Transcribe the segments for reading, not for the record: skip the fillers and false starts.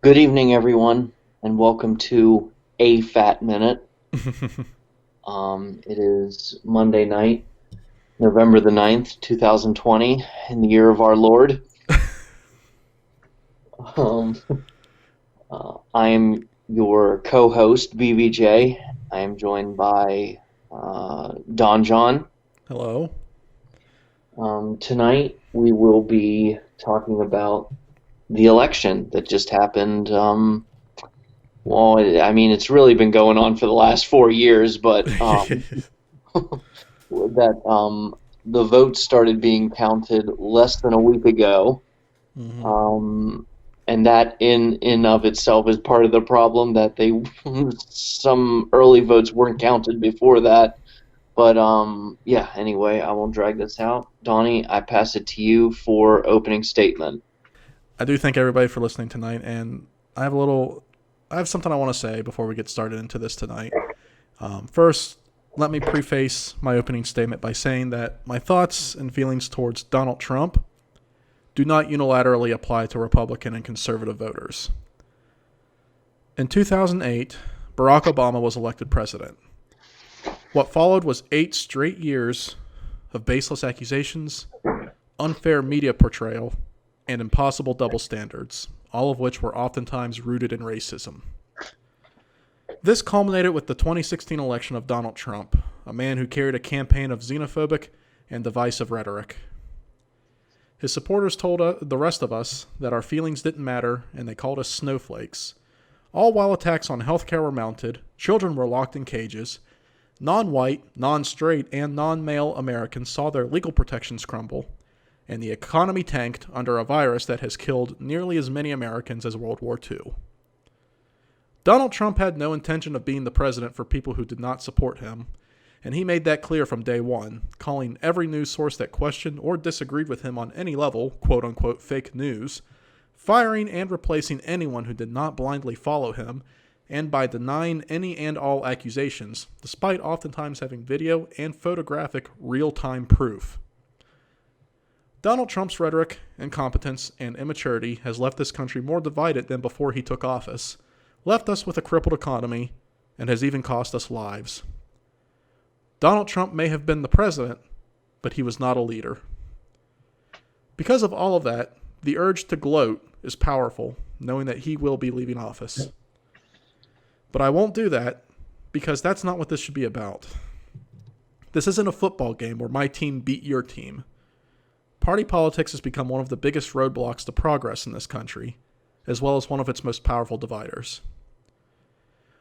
Good evening, everyone, and welcome to A Fat Minute. It is Monday night, November the 9th, 2020, in the year of our Lord. Um, I am your co-host, BVJ. I am joined by Don John. Hello. Tonight, we will be talking about the election that just happened. Well, I mean, it's really been going on for the last 4 years, but that the votes started being counted less than a week ago, hmm um, and that in of itself is part of the problem that they some early votes weren't counted before that. But yeah. Anyway, I won't drag this out. Donnie, I pass it to you for opening statement. I do thank everybody for listening tonight, and I have a little, I have something I want to say before we get started into this tonight. First, let me preface my opening statement by saying that my thoughts and feelings towards Donald Trump do not unilaterally apply to Republican and conservative voters. In 2008, Barack Obama was elected president. What followed was 8 straight years of baseless accusations, unfair media portrayal, and impossible double standards, all of which were oftentimes rooted in racism. This culminated with the 2016 election of Donald Trump, a man who carried a campaign of xenophobic and divisive rhetoric. His supporters told the rest of us that our feelings didn't matter and they called us snowflakes, all while attacks on healthcare were mounted, children were locked in cages, non-white, non-straight, and non-male Americans saw their legal protections crumble, and the economy tanked under a virus that has killed nearly as many Americans as World War II. Donald Trump had no intention of being the president for people who did not support him, and he made that clear from day one, calling every news source that questioned or disagreed with him on any level, quote-unquote fake news, firing and replacing anyone who did not blindly follow him, and by denying any and all accusations, despite oftentimes having video and photographic real-time proof. Donald Trump's rhetoric, incompetence, and immaturity has left this country more divided than before he took office, left us with a crippled economy, and has even cost us lives. Donald Trump may have been the president, but he was not a leader. Because of all of that, the urge to gloat is powerful, knowing that he will be leaving office. But I won't do that, because that's not what this should be about. This isn't a football game where my team beat your team. Party politics has become one of the biggest roadblocks to progress in this country, as well as one of its most powerful dividers.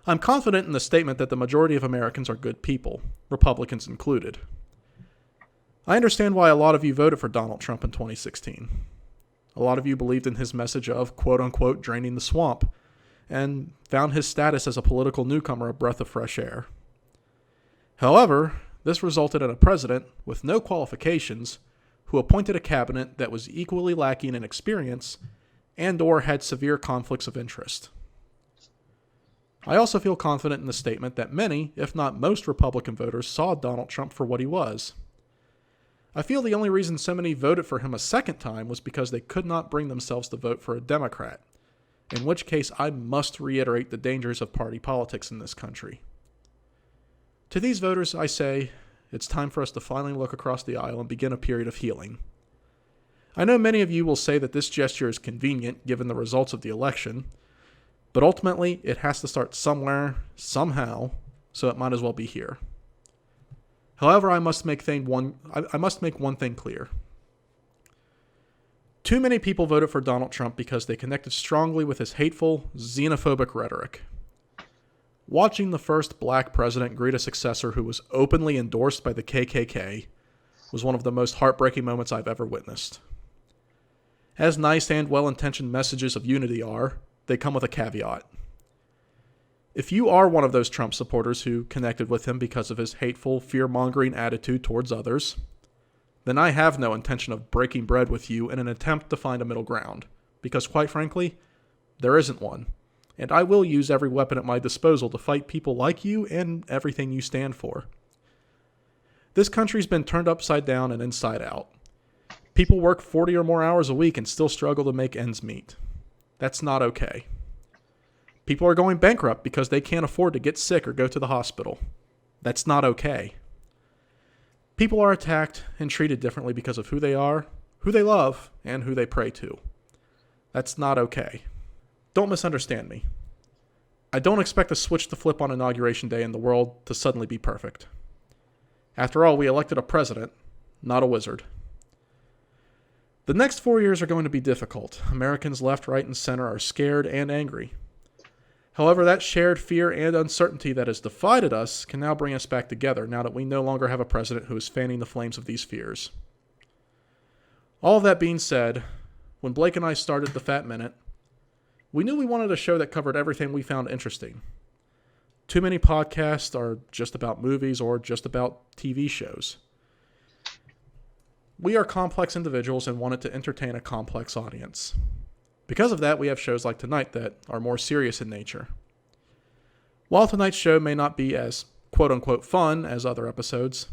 I'm confident in the statement that the majority of Americans are good people, Republicans included. I understand why a lot of you voted for Donald Trump in 2016. A lot of you believed in his message of, quote-unquote, draining the swamp, and found his status as a political newcomer a breath of fresh air. However, this resulted in a president with no qualifications who appointed a cabinet that was equally lacking in experience and or had severe conflicts of interest. I also feel confident in the statement that many, if not most Republican voters saw Donald Trump for what he was. I feel the only reason so many voted for him a second time was because they could not bring themselves to vote for a Democrat, in which case I must reiterate the dangers of party politics in this country. To these voters, I say, it's time for us to finally look across the aisle and begin a period of healing. I know many of you will say that this gesture is convenient given the results of the election, but ultimately it has to start somewhere, somehow, so it might as well be here. However, I must make one thing clear. Too many people voted for Donald Trump because they connected strongly with his hateful, xenophobic rhetoric. Watching the first black president greet a successor who was openly endorsed by the KKK was one of the most heartbreaking moments I've ever witnessed. As nice and well-intentioned messages of unity are, they come with a caveat. If you are one of those Trump supporters who connected with him because of his hateful, fear-mongering attitude towards others, then I have no intention of breaking bread with you in an attempt to find a middle ground, because quite frankly, there isn't one, and I will use every weapon at my disposal to fight people like you and everything you stand for. This country's been turned upside down and inside out. People work 40 or more hours a week and still struggle to make ends meet. That's not okay. People are going bankrupt because they can't afford to get sick or go to the hospital. That's not okay. People are attacked and treated differently because of who they are, who they love, and who they pray to. That's not okay. Don't misunderstand me. I don't expect a switch to flip on Inauguration Day and the world to suddenly be perfect. After all, we elected a president, not a wizard. The next 4 years are going to be difficult. Americans left, right, and center are scared and angry. However, that shared fear and uncertainty that has divided us can now bring us back together now that we no longer have a president who is fanning the flames of these fears. All of that being said, when Blake and I started the Fat Minute, we knew we wanted a show that covered everything we found interesting. Too many podcasts are just about movies or just about TV shows. We are complex individuals and wanted to entertain a complex audience. Because of that, we have shows like tonight that are more serious in nature. While tonight's show may not be as quote-unquote fun as other episodes,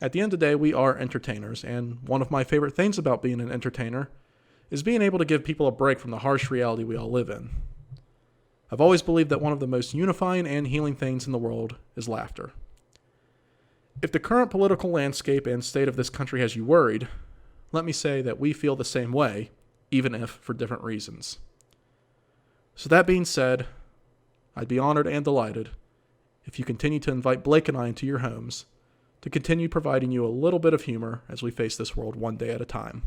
at the end of the day, we are entertainers, and one of my favorite things about being an entertainer is being able to give people a break from the harsh reality we all live in. I've always believed that one of the most unifying and healing things in the world is laughter. If the current political landscape and state of this country has you worried, let me say that we feel the same way, even if for different reasons. So that being said, I'd be honored and delighted if you continue to invite Blake and I into your homes to continue providing you a little bit of humor as we face this world one day at a time.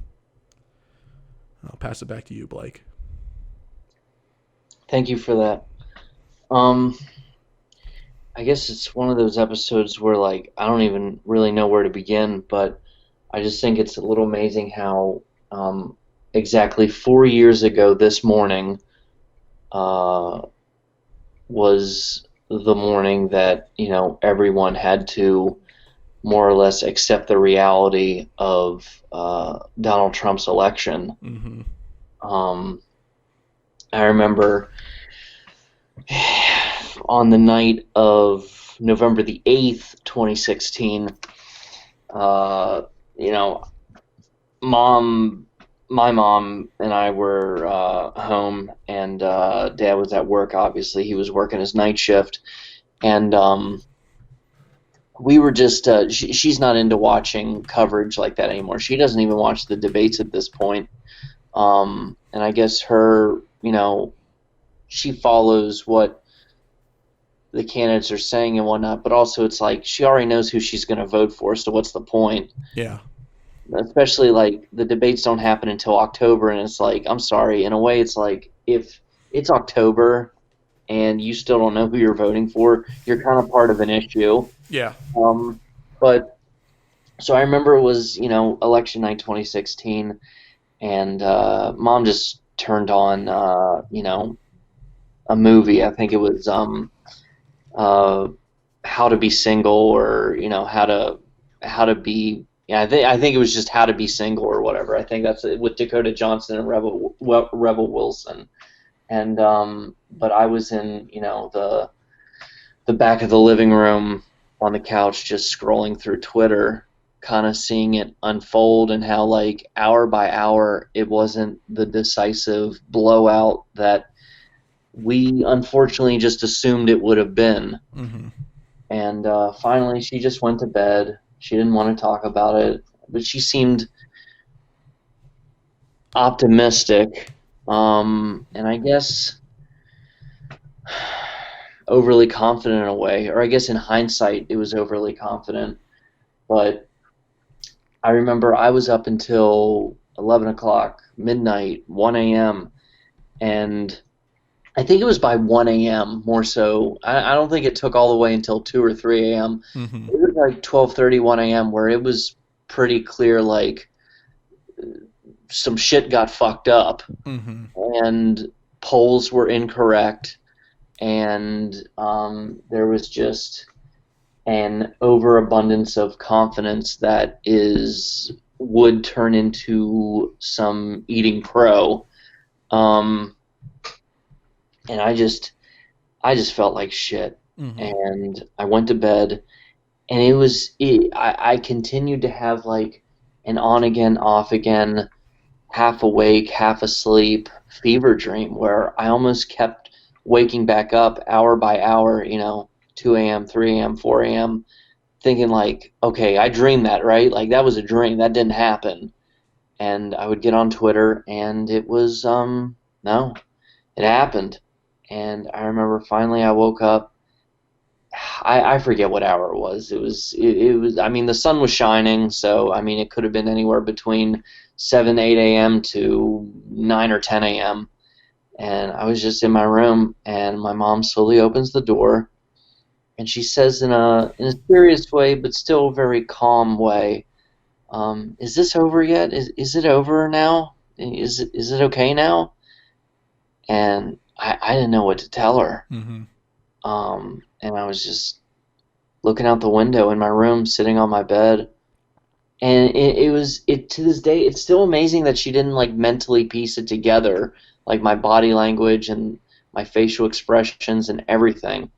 I'll pass it back to you, Blake. Thank you for that. I guess it's one of those episodes where, like, I don't even really know where to begin, but I just think it's a little amazing how exactly 4 years ago this morning was the morning that, everyone had to more or less accept the reality of Donald Trump's election. Mm-hmm. I remember on the night of November the 8th, 2016, my mom and I were home, and Dad was at work, obviously. He was working his night shift, and we were just, she's not into watching coverage like that anymore. She doesn't even watch the debates at this point. And I guess her, she follows what the candidates are saying and whatnot, but also it's like she already knows who she's going to vote for, so what's the point? Yeah. Especially, like, the debates don't happen until October, and it's like, I'm sorry, in a way it's like, if it's October and you still don't know who you're voting for, you're kind of part of an issue. Yeah. But, so I remember it was, election night 2016, and Mom just turned on, a movie. I think it was How to Be Single, or, how to be... Yeah, I think it was just How to Be Single or whatever. I think that's it, with Dakota Johnson and Rebel Wilson. And but I was in the back of the living room on the couch, just scrolling through Twitter, kind of seeing it unfold, and how, like, hour by hour it wasn't the decisive blowout that we unfortunately just assumed it would have been. Mm-hmm. And finally, she just went to bed. She didn't want to talk about it, but she seemed optimistic, and I guess overly confident in a way, or I guess in hindsight it was overly confident. But I remember I was up until 11 o'clock, midnight, 1 a.m., and I think it was by 1 a.m. more so. I don't think it took all the way until 2 or 3 a.m. Mm-hmm. It was like 12:30, 1 a.m. where it was pretty clear, like, some shit got fucked up. Mm-hmm. And polls were incorrect, and there was just an overabundance of confidence that would turn into some eating crow. And I just felt like shit. Mm-hmm. And I went to bed, and I continued to have, like, an on again, off again, half awake, half asleep fever dream where I almost kept waking back up hour by hour, 2 a.m., 3 a.m., 4 a.m., thinking like, okay, I dreamed that, right? Like that was a dream. That didn't happen. And I would get on Twitter and it was, no, it happened. And I remember finally I woke up. I forget what hour it was. It was, I mean, the sun was shining. So, I mean, it could have been anywhere between 7, 8 a.m. to 9 or 10 a.m. And I was just in my room and my mom slowly opens the door and she says in a serious way, but still a very calm way, "Is this over yet? Is it over now? Is it okay now?" And I didn't know what to tell her. Mm-hmm. And I was just looking out the window in my room, sitting on my bed, and it to this day, it's still amazing that she didn't like mentally piece it together, like my body language and my facial expressions and everything.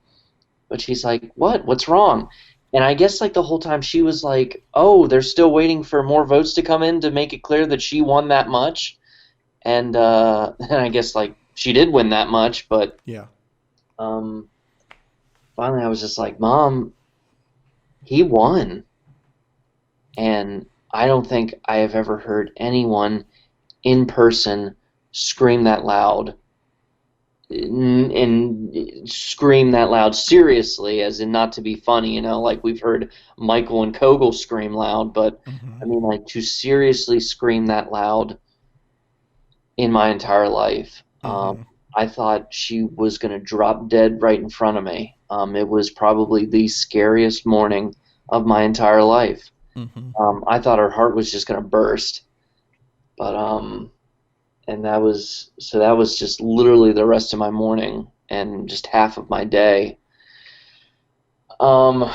But she's like, "What? What's wrong?" And I guess like the whole time she was like, "Oh, they're still waiting for more votes to come in to make it clear that she won that much." And and I guess like she did win that much, but Yeah. um, finally I was just like, "Mom, he won." And I don't think I have ever heard anyone in person scream that loud and scream that loud seriously, as in not to be funny, like we've heard Michael and Kogel scream loud, but Mm-hmm. I mean, like to seriously scream that loud in my entire life. Mm-hmm. I thought she was going to drop dead right in front of me. It was probably the scariest morning of my entire life. Mm-hmm. I thought her heart was just going to burst, but and that was just literally the rest of my morning and just half of my day. Um,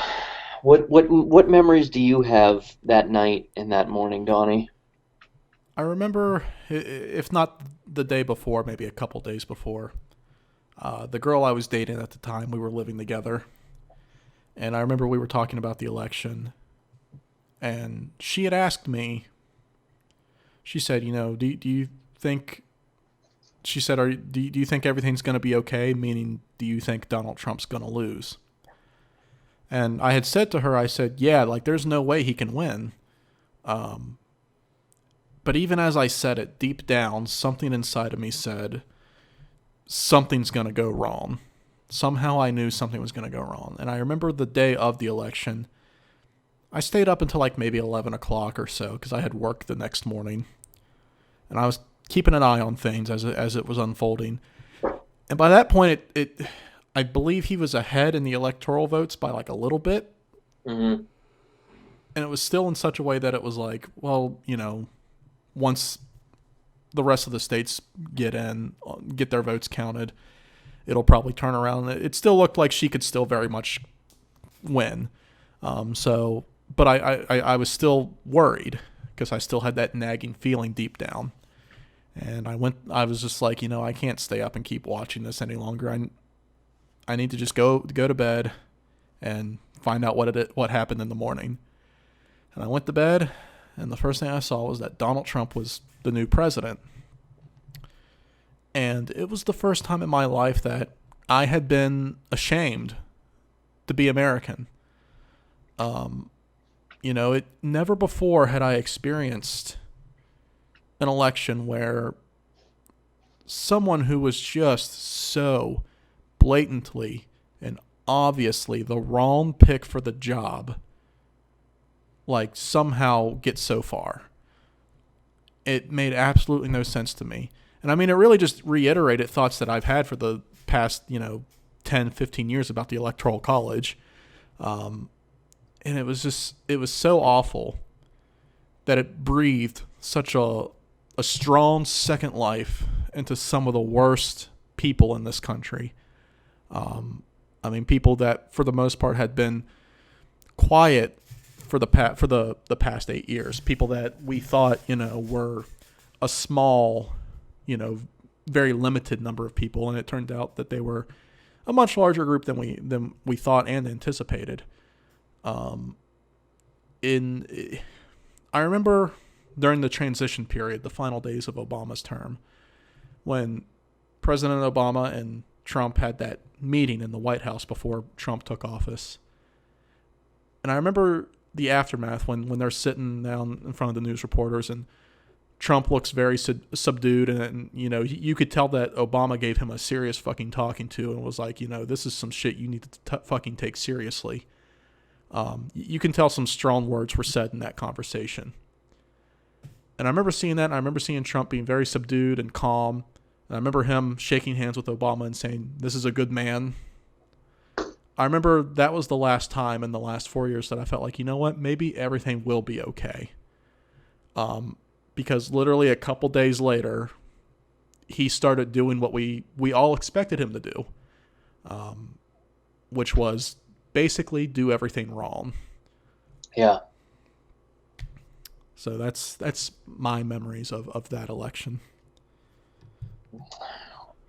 what memories do you have that night and that morning, Donnie? I remember, if not the day before, maybe a couple days before, the girl I was dating at the time, we were living together. And I remember we were talking about the election. And she had asked me, she said, do you think, she said, do you think everything's going to be okay? Meaning, do you think Donald Trump's going to lose? And I had said to her, I said, yeah, like there's no way he can win. Um, but even as I said it, deep down, something inside of me said, something's going to go wrong. Somehow I knew something was going to go wrong. And I remember the day of the election, I stayed up until like maybe 11 o'clock or so because I had work the next morning. And I was keeping an eye on things as it was unfolding. And by that point, I believe he was ahead in the electoral votes by like a little bit. Hmm. And it was still in such a way that it was like, well, once the rest of the states get their votes counted, it'll probably turn around. It still looked like she could still very much win. But I was still worried because I still had that nagging feeling deep down. And I was just like, I can't stay up and keep watching this any longer. I need to just go to bed and find out what happened in the morning. And I went to bed, and the first thing I saw was that Donald Trump was the new president. And it was the first time in my life that I had been ashamed to be American. It never before had I experienced an election where someone who was just so blatantly and obviously the wrong pick for the job, like somehow gets so far. It made absolutely no sense to me. And I mean, it really just reiterated thoughts that I've had for the past, 10, 15 years about the Electoral College. And it was so awful that it breathed such a strong second life into some of the worst people in this country. I mean, people that for the most part had been quiet for the past 8 years. People that we thought were a small, very limited number of people, and it turned out that they were a much larger group than we thought and anticipated. I remember during the transition period, the final days of Obama's term, when President Obama and Trump had that meeting in the White House before Trump took office. And I remember the aftermath when they're sitting down in front of the news reporters and Trump looks very subdued, and you know, you could tell that Obama gave him a serious fucking talking to and was like, you know, this is some shit you need to fucking take seriously. You can tell some strong words were said in that conversation. And I remember seeing that, and I remember seeing Trump being very subdued and calm. And I remember him shaking hands with Obama and saying, "This is a good man." I remember that was the last time in the last 4 years that I felt like, you know what, maybe everything will be okay. Because literally a couple days later, he started doing what we all expected him to do, which was basically do everything wrong. Yeah. So that's my memories of that election.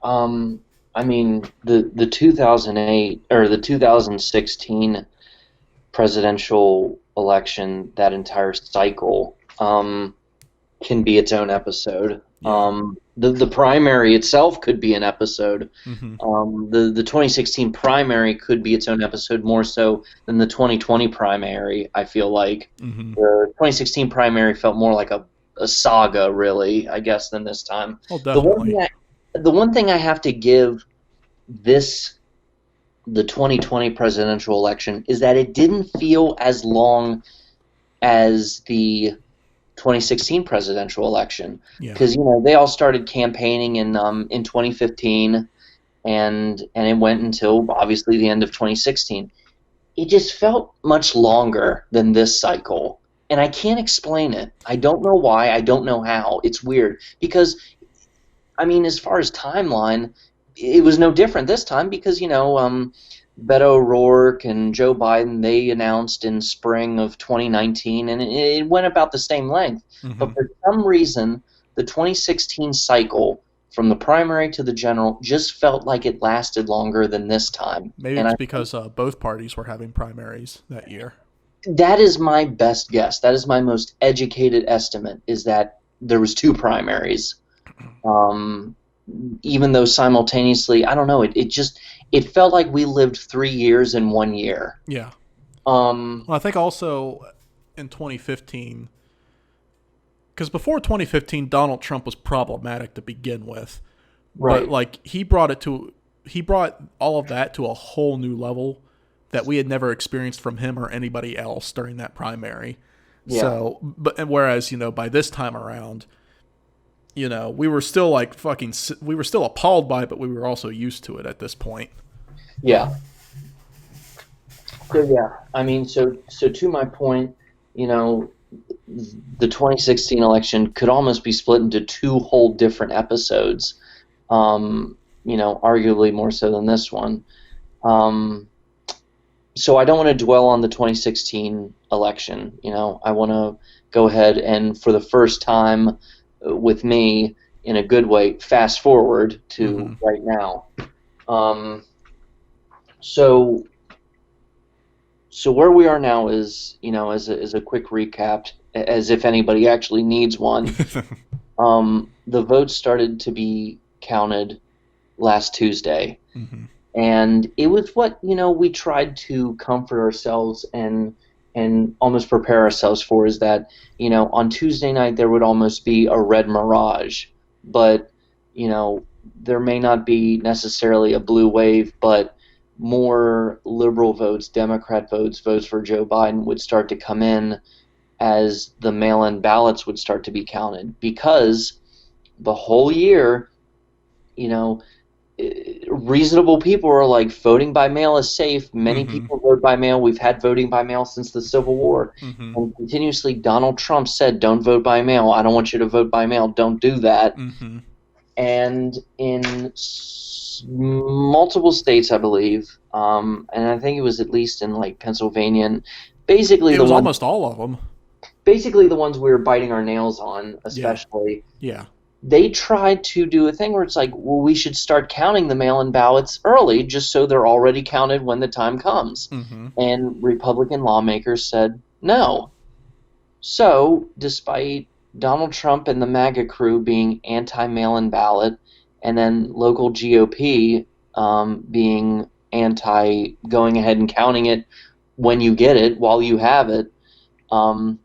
I mean, the 2008 or the 2016 presidential election, that entire cycle, can be its own episode. Yeah. The primary itself could be an episode. Mm-hmm. The 2016 primary could be its own episode, more so than the 2020 primary, I feel like. Mm-hmm. The 2016 primary felt more like a saga, really, I guess, than this time. Oh, definitely. The one thing I have to give the 2020 presidential election is that it didn't feel as long as the 2016 presidential election, Yeah. because they all started campaigning in 2015, and it went until obviously the end of 2016. It just felt much longer than this cycle, and I can't explain it. I don't know why. I don't know how. It's weird because, I mean, as far as timeline, it was no different this time because, Beto O'Rourke and Joe Biden, they announced in spring of 2019, and it went about the same length. Mm-hmm. But for some reason, the 2016 cycle, from the primary to the general, just felt like it lasted longer than this time. Maybe And it's because both parties were having primaries that year. that is my best guess. That is my most educated estimate, is that there was two primaries. Even though simultaneously, I don't know, it felt like we lived 3 years in 1 year. Yeah. Um, Well, I think also in 2015, because before 2015, Donald Trump was problematic to begin with. right. But like he brought all of that to a whole new level that we had never experienced from him or anybody else during that primary. Yeah. So, but whereas by this time around, we were still we were still appalled by it, but we were also used to it at this point. Yeah. So yeah, I mean, so to my point, the 2016 election could almost be split into two whole different episodes. Arguably more so than this one. So I don't want to dwell on the 2016 election. I want to go ahead and, for the first time with me, in a good way, fast forward to right now. So where we are now is, as a quick recap, as if anybody actually needs one. The votes started to be counted last Tuesday. Mm-hmm. And it was what, we tried to comfort ourselves and almost prepare ourselves for, is that, on Tuesday night there would almost be a red mirage. But, there may not be necessarily a blue wave, but more liberal votes, Democrat votes for Joe Biden would start to come in as the mail-in ballots would start to be counted. Because the whole year, reasonable people are like, voting by mail is safe. Many people vote by mail. We've had voting by mail since the Civil War. And continuously Donald Trump said, don't vote by mail. I don't want you to vote by mail. Don't do that. And in multiple states, I believe, and I think it was at least in like Pennsylvania, and basically it was almost all of them. Basically the ones we were biting our nails on, especially. Yeah. They tried to do a thing where it's like, well, we should start counting the mail-in ballots early just so they're already counted when the time comes. And Republican lawmakers said no. So, despite Donald Trump and the MAGA crew being anti-mail-in ballot, and then local GOP being anti going ahead and counting it when you get it, while you have it. Um,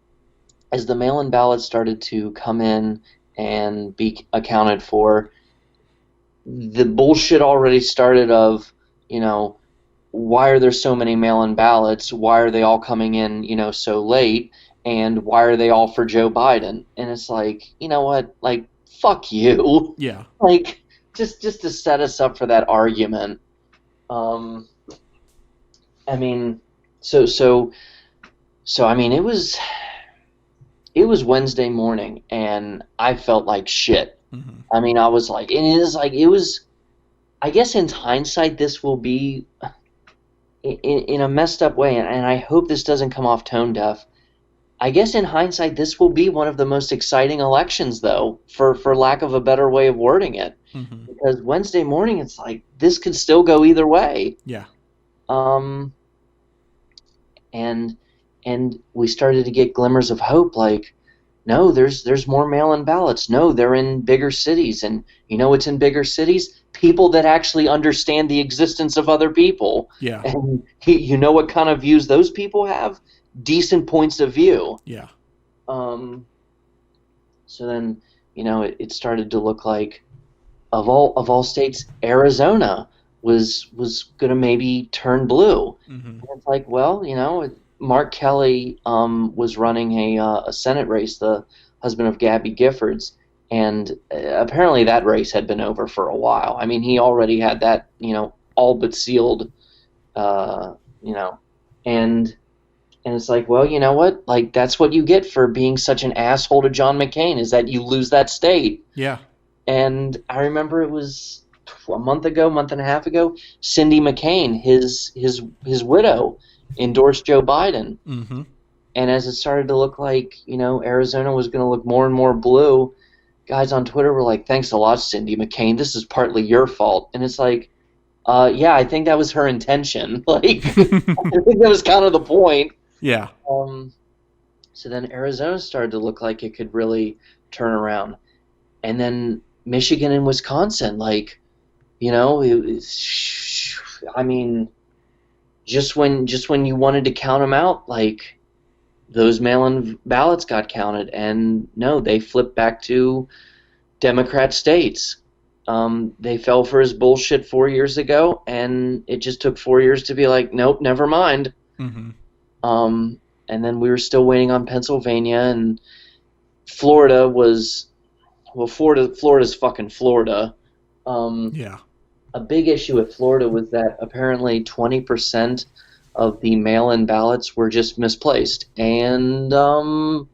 as the mail-in ballots started to come in and be accounted for, the bullshit already started of, you know, why are there so many mail-in ballots? Why are they all coming in, so late? And why are they all for Joe Biden? And it's like, you know what? Like, fuck you. Yeah. Like, just to set us up for that argument. Um, I mean, so so so I mean, it was Wednesday morning, and I felt like shit. Mm-hmm. I mean, I was like, and it is like it was. I guess in hindsight, this will be in a messed up way, and I hope this doesn't come off tone deaf. I guess in hindsight, this will be one of the most exciting elections, though, for lack of a better way of wording it. Mm-hmm. Because Wednesday morning, it's like this could still go either way. Yeah. Um, and and we started to get glimmers of hope, like, no, there's more mail-in ballots. No, they're in bigger cities, and you know what's in bigger cities? People that actually understand the existence of other people. Yeah. And you know what kind of views those people have? Decent points of view. Yeah. Um, so then, it started to look like of all states, Arizona was gonna maybe turn blue. Mm-hmm. And it's like, well, Mark Kelly was running a Senate race, the husband of Gabby Giffords, and apparently that race had been over for a while. I mean, he already had that, all but sealed, uh, you know, and and it's like, well, you know what? Like, that's what you get for being such an asshole to John McCain, is that you lose that state. Yeah. And I remember it was a month and a half ago, Cindy McCain, his widow, endorsed Joe Biden. Mm-hmm. And as it started to look like, Arizona was going to look more and more blue, guys on Twitter were like, thanks a lot, Cindy McCain. This is partly your fault. And it's like, yeah, I think that was her intention. Like, I think that was kind of the point. Yeah. So then Arizona started to look like it could really turn around. And then Michigan and Wisconsin, like, I mean, just when you wanted to count them out, like, those mail-in ballots got counted, and no, they flipped back to Democrat states. They fell for his bullshit 4 years ago, and it just took 4 years to be like, nope, never mind. Mm-hmm. And then we were still waiting on Pennsylvania, and Florida was, well, Florida's fucking Florida. Yeah. A big issue with Florida was that apparently 20% of the mail-in ballots were just misplaced, and the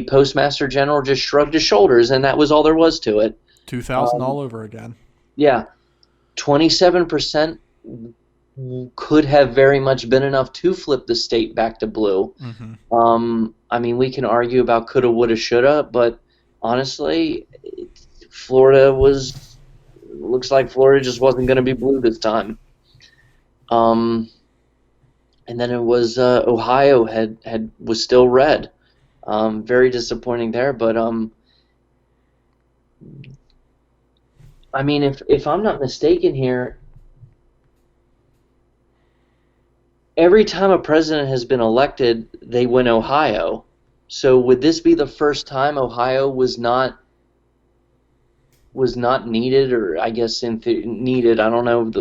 Postmaster General just shrugged his shoulders, and that was all there was to it. 2000 all over again. Yeah, 27% could have very much been enough to flip the state back to blue. Mm-hmm. I mean, we can argue about coulda, woulda, shoulda, but honestly, Florida looks like Florida just wasn't going to be blue this time. And then it was Ohio was still red. Very disappointing there, but I mean, if I'm not mistaken here, every time a president has been elected, they win Ohio. So would this be the first time Ohio was not needed, or I guess needed? I don't know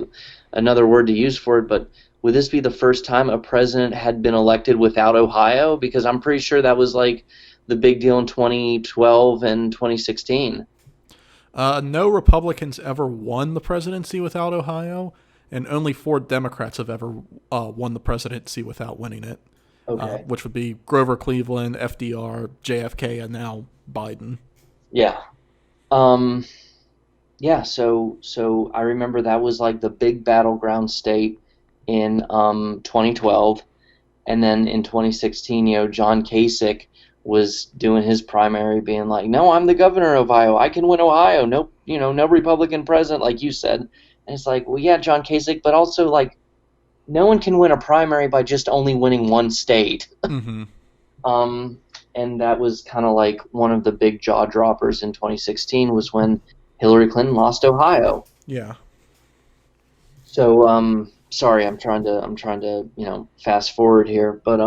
another word to use for it, but would this be the first time a president had been elected without Ohio? Because I'm pretty sure that was like the big deal in 2012 and 2016. No Republicans ever won the presidency without Ohio, and only 4 Democrats have ever won the presidency without winning it. Okay. Which would be Grover Cleveland, FDR, JFK, and now Biden. Yeah. Yeah, so I remember that was like the big battleground state in 2012, and then in 2016, John Kasich was doing his primary, being like, "No, I'm the governor of Ohio. I can win Ohio. No, no Republican president," like you said. And it's like, well, yeah, John Kasich, but also like, no one can win a primary by just only winning one state. Mm-hmm. And that was kind of like one of the big jaw droppers in 2016 was when Hillary Clinton lost Ohio. Yeah. So, sorry, I'm trying to, fast forward here, but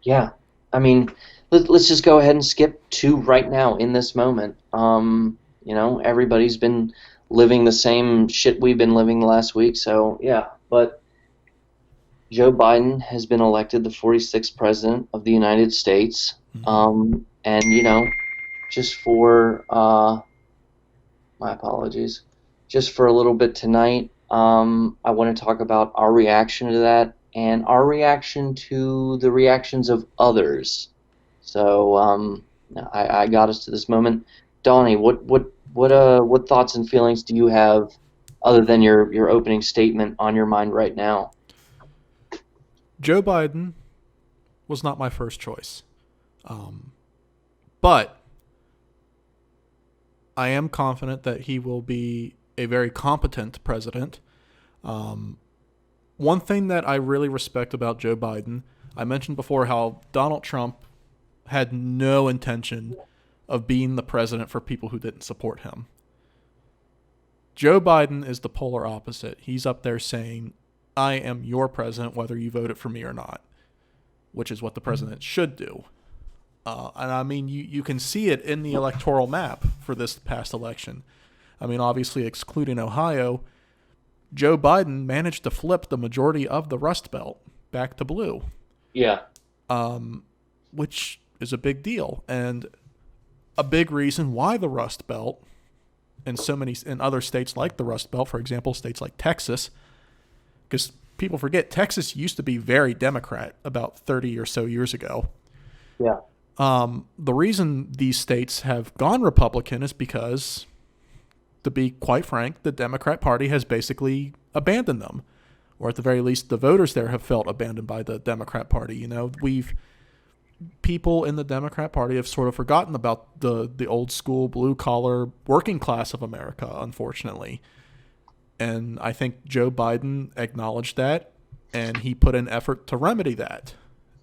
yeah. I mean, let's just go ahead and skip to right now in this moment. Everybody's been living the same shit we've been living the last week, so yeah. But Joe Biden has been elected the 46th president of the United States. Mm-hmm. And just for my apologies. Just for a little bit tonight, I want to talk about our reaction to that and our reaction to the reactions of others. So I got us to this moment. Donnie, what thoughts and feelings do you have other than your opening statement on your mind right now? Joe Biden was not my first choice, um, but I am confident that he will be a very competent president. Um, One thing that I really respect about Joe Biden, I mentioned before how Donald Trump had no intention of being the president for people who didn't support him. Joe Biden is the polar opposite. He's up there saying, I am your president whether you voted for me or not, which is what the president should do. And I mean, you can see it in the electoral map for this past election. I mean, obviously, excluding Ohio, Joe Biden managed to flip the majority of the Rust Belt back to blue, Yeah, which is a big deal. And a big reason why the Rust Belt and so many in other states like the Rust Belt, for example, states like Texas, because people forget Texas used to be very Democrat about 30 or so years ago. yeah, The reason these states have gone Republican is because, to be quite frank, the Democrat Party has basically abandoned them, or at the very least, the voters there have felt abandoned by the Democrat Party. People in the Democrat Party have sort of forgotten about the old school blue collar working class of America, unfortunately. And I think Joe Biden acknowledged that, and he put in effort to remedy that.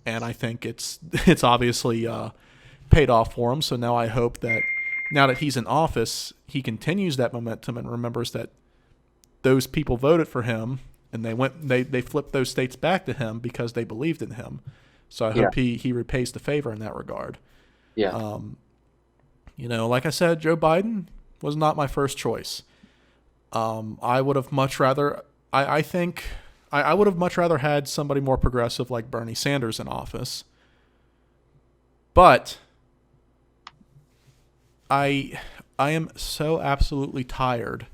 And I think it's obviously paid off for him. So now I hope that now that he's in office, he continues that momentum and remembers that those people voted for him, and they flipped those states back to him because they believed in him. So I yeah, hope he repays the favor in that regard. yeah, Like I said, Joe Biden was not my first choice. I would have much rather. I think I would have much rather had somebody more progressive like Bernie Sanders in office. But I am so absolutely tired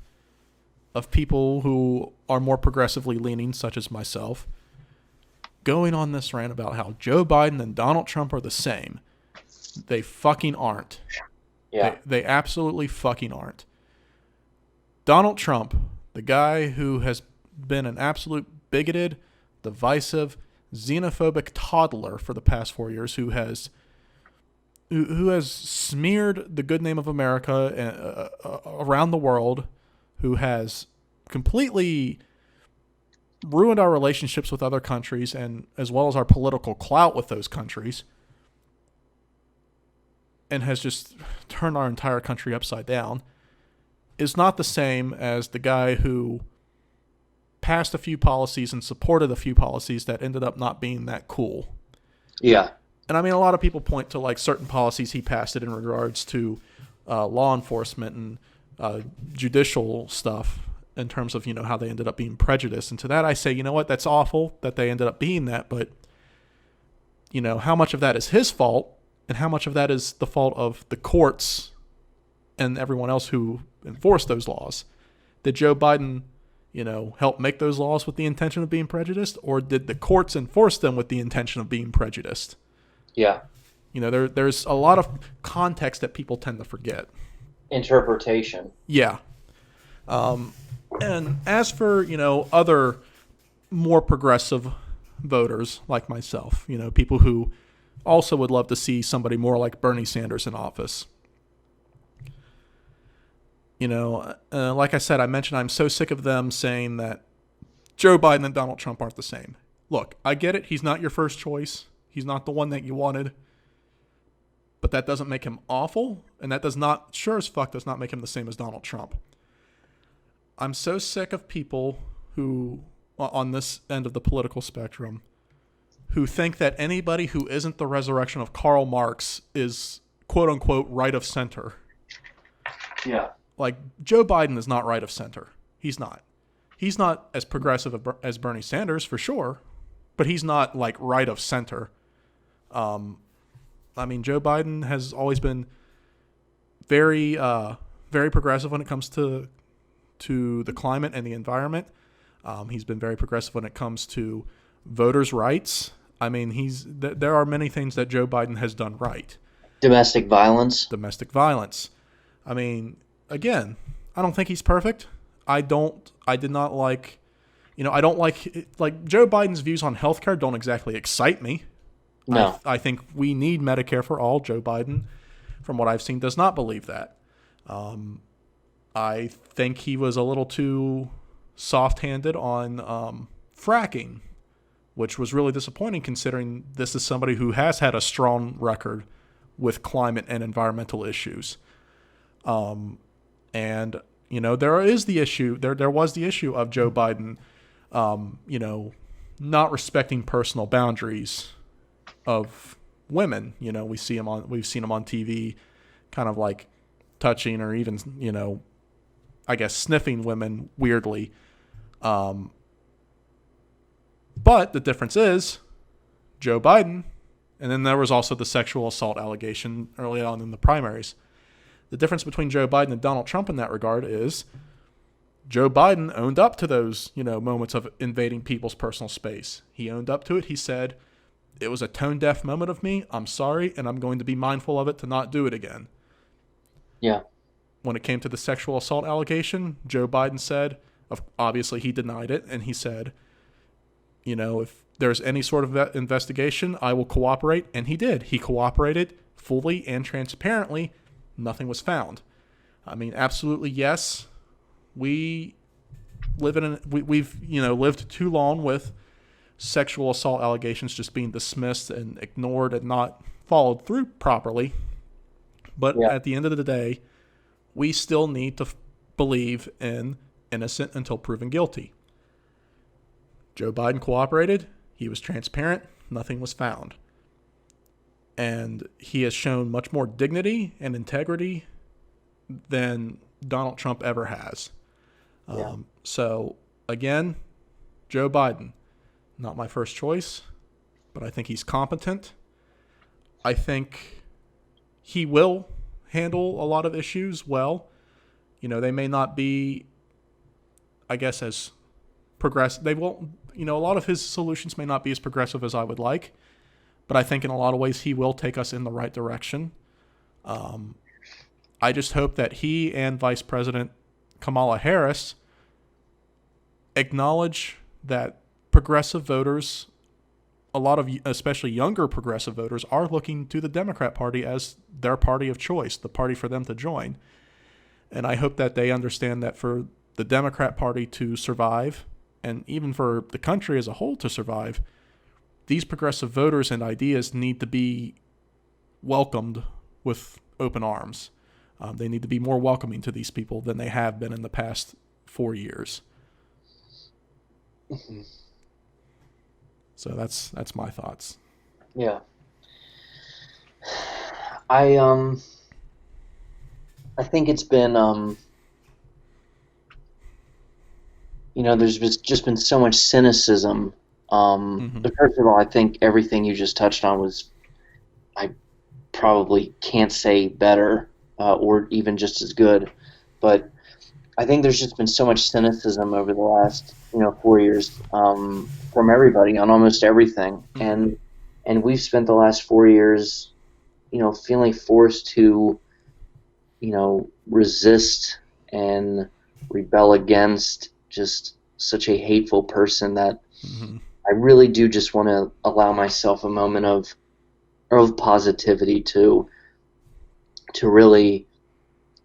of people who are more progressively leaning, such as myself, going on this rant about how Joe Biden and Donald Trump are the same. They fucking aren't. yeah, They absolutely fucking aren't. Donald Trump, the guy who has been an absolute bigoted, divisive, xenophobic toddler for the past 4 years, who has smeared the good name of America around the world, who has completely ruined our relationships with other countries and as well as our political clout with those countries, and has just turned our entire country upside down, is not the same as the guy who passed a few policies and supported a few policies that ended up not being that cool. yeah, And I mean, a lot of people point to like certain policies he passed it in regards to law enforcement and judicial stuff in terms of how they ended up being prejudiced. And to that, I say, you know what, that's awful that they ended up being that. But how much of that is his fault, and how much of that is the fault of the courts and everyone else who enforced those laws? Did Joe Biden, help make those laws with the intention of being prejudiced, or did the courts enforce them with the intention of being prejudiced? yeah. There's a lot of context that people tend to forget. Interpretation. Yeah. And as for, other more progressive voters like myself, people who also would love to see somebody more like Bernie Sanders in office. Like I said, I mentioned I'm so sick of them saying that Joe Biden and Donald Trump aren't the same. Look, I get it. He's not your first choice. He's not the one that you wanted. But that doesn't make him awful, and that sure as fuck does not make him the same as Donald Trump. I'm so sick of people who, on this end of the political spectrum, who think that anybody who isn't the resurrection of Karl Marx is quote unquote right of center. Yeah. Like, Joe Biden is not right of center. He's not. He's not as progressive as Bernie Sanders, for sure, but he's not like right of center. I mean, Joe Biden has always been very, very progressive when it comes to the climate and the environment. He's been very progressive when it comes to voters' rights. I mean, there are many things that Joe Biden has done right. Domestic violence. Domestic violence. I mean, again, I don't think he's perfect. I did not like, I don't like Joe Biden's views on healthcare don't exactly excite me. No. I think we need Medicare for all. Joe Biden, from what I've seen, does not believe that. I think he was a little too soft-handed on fracking, which was really disappointing considering this is somebody who has had a strong record with climate and environmental issues. And, there is the issue, there was the issue of Joe Biden, not respecting personal boundaries of women. We've seen him on TV kind of like touching or even, I guess sniffing women weirdly. But the difference is Joe Biden, and then there was also the sexual assault allegation early on in the primaries. The difference between Joe Biden and Donald Trump in that regard is Joe Biden owned up to those, moments of invading people's personal space. He owned up to it. He said, it was a tone-deaf moment of me. I'm sorry, and I'm going to be mindful of it to not do it again. Yeah. When it came to the sexual assault allegation, Joe Biden said, obviously he denied it, and he said, if there's any sort of investigation, I will cooperate, and he did. He cooperated fully and transparently. Nothing was found. I mean, absolutely yes. We live we've lived too long with sexual assault allegations just being dismissed and ignored and not followed through properly. But at the end of the day, we still need to believe in innocent until proven guilty. Joe Biden cooperated. He was transparent. Nothing was found. And he has shown much more dignity and integrity than Donald Trump ever has. So, again, Joe Biden, not my first choice, but I think he's competent. I think he will handle a lot of issues well. They may not be, I guess, as progressive. They won't, a lot of his solutions may not be as progressive as I would like, but I think in a lot of ways he will take us in the right direction. I just hope that he and Vice President Kamala Harris acknowledge that progressive voters, a lot of especially younger progressive voters, are looking to the Democrat Party as their party of choice, the party for them to join. And I hope that they understand that for the Democrat Party to survive, and even for the country as a whole to survive, these progressive voters and ideas need to be welcomed with open arms. They need to be more welcoming to these people than they have been in the past 4 years. Mm-hmm. So that's my thoughts. Yeah. I think it's been there's just been so much cynicism. But first of all, I think everything you just touched on was, I probably can't say better or even just as good, but I think there's just been so much cynicism over the last 4 years from everybody on almost everything, and we've spent the last 4 years feeling forced to resist and rebel against just such a hateful person that I really do just want to allow myself a moment of positivity to really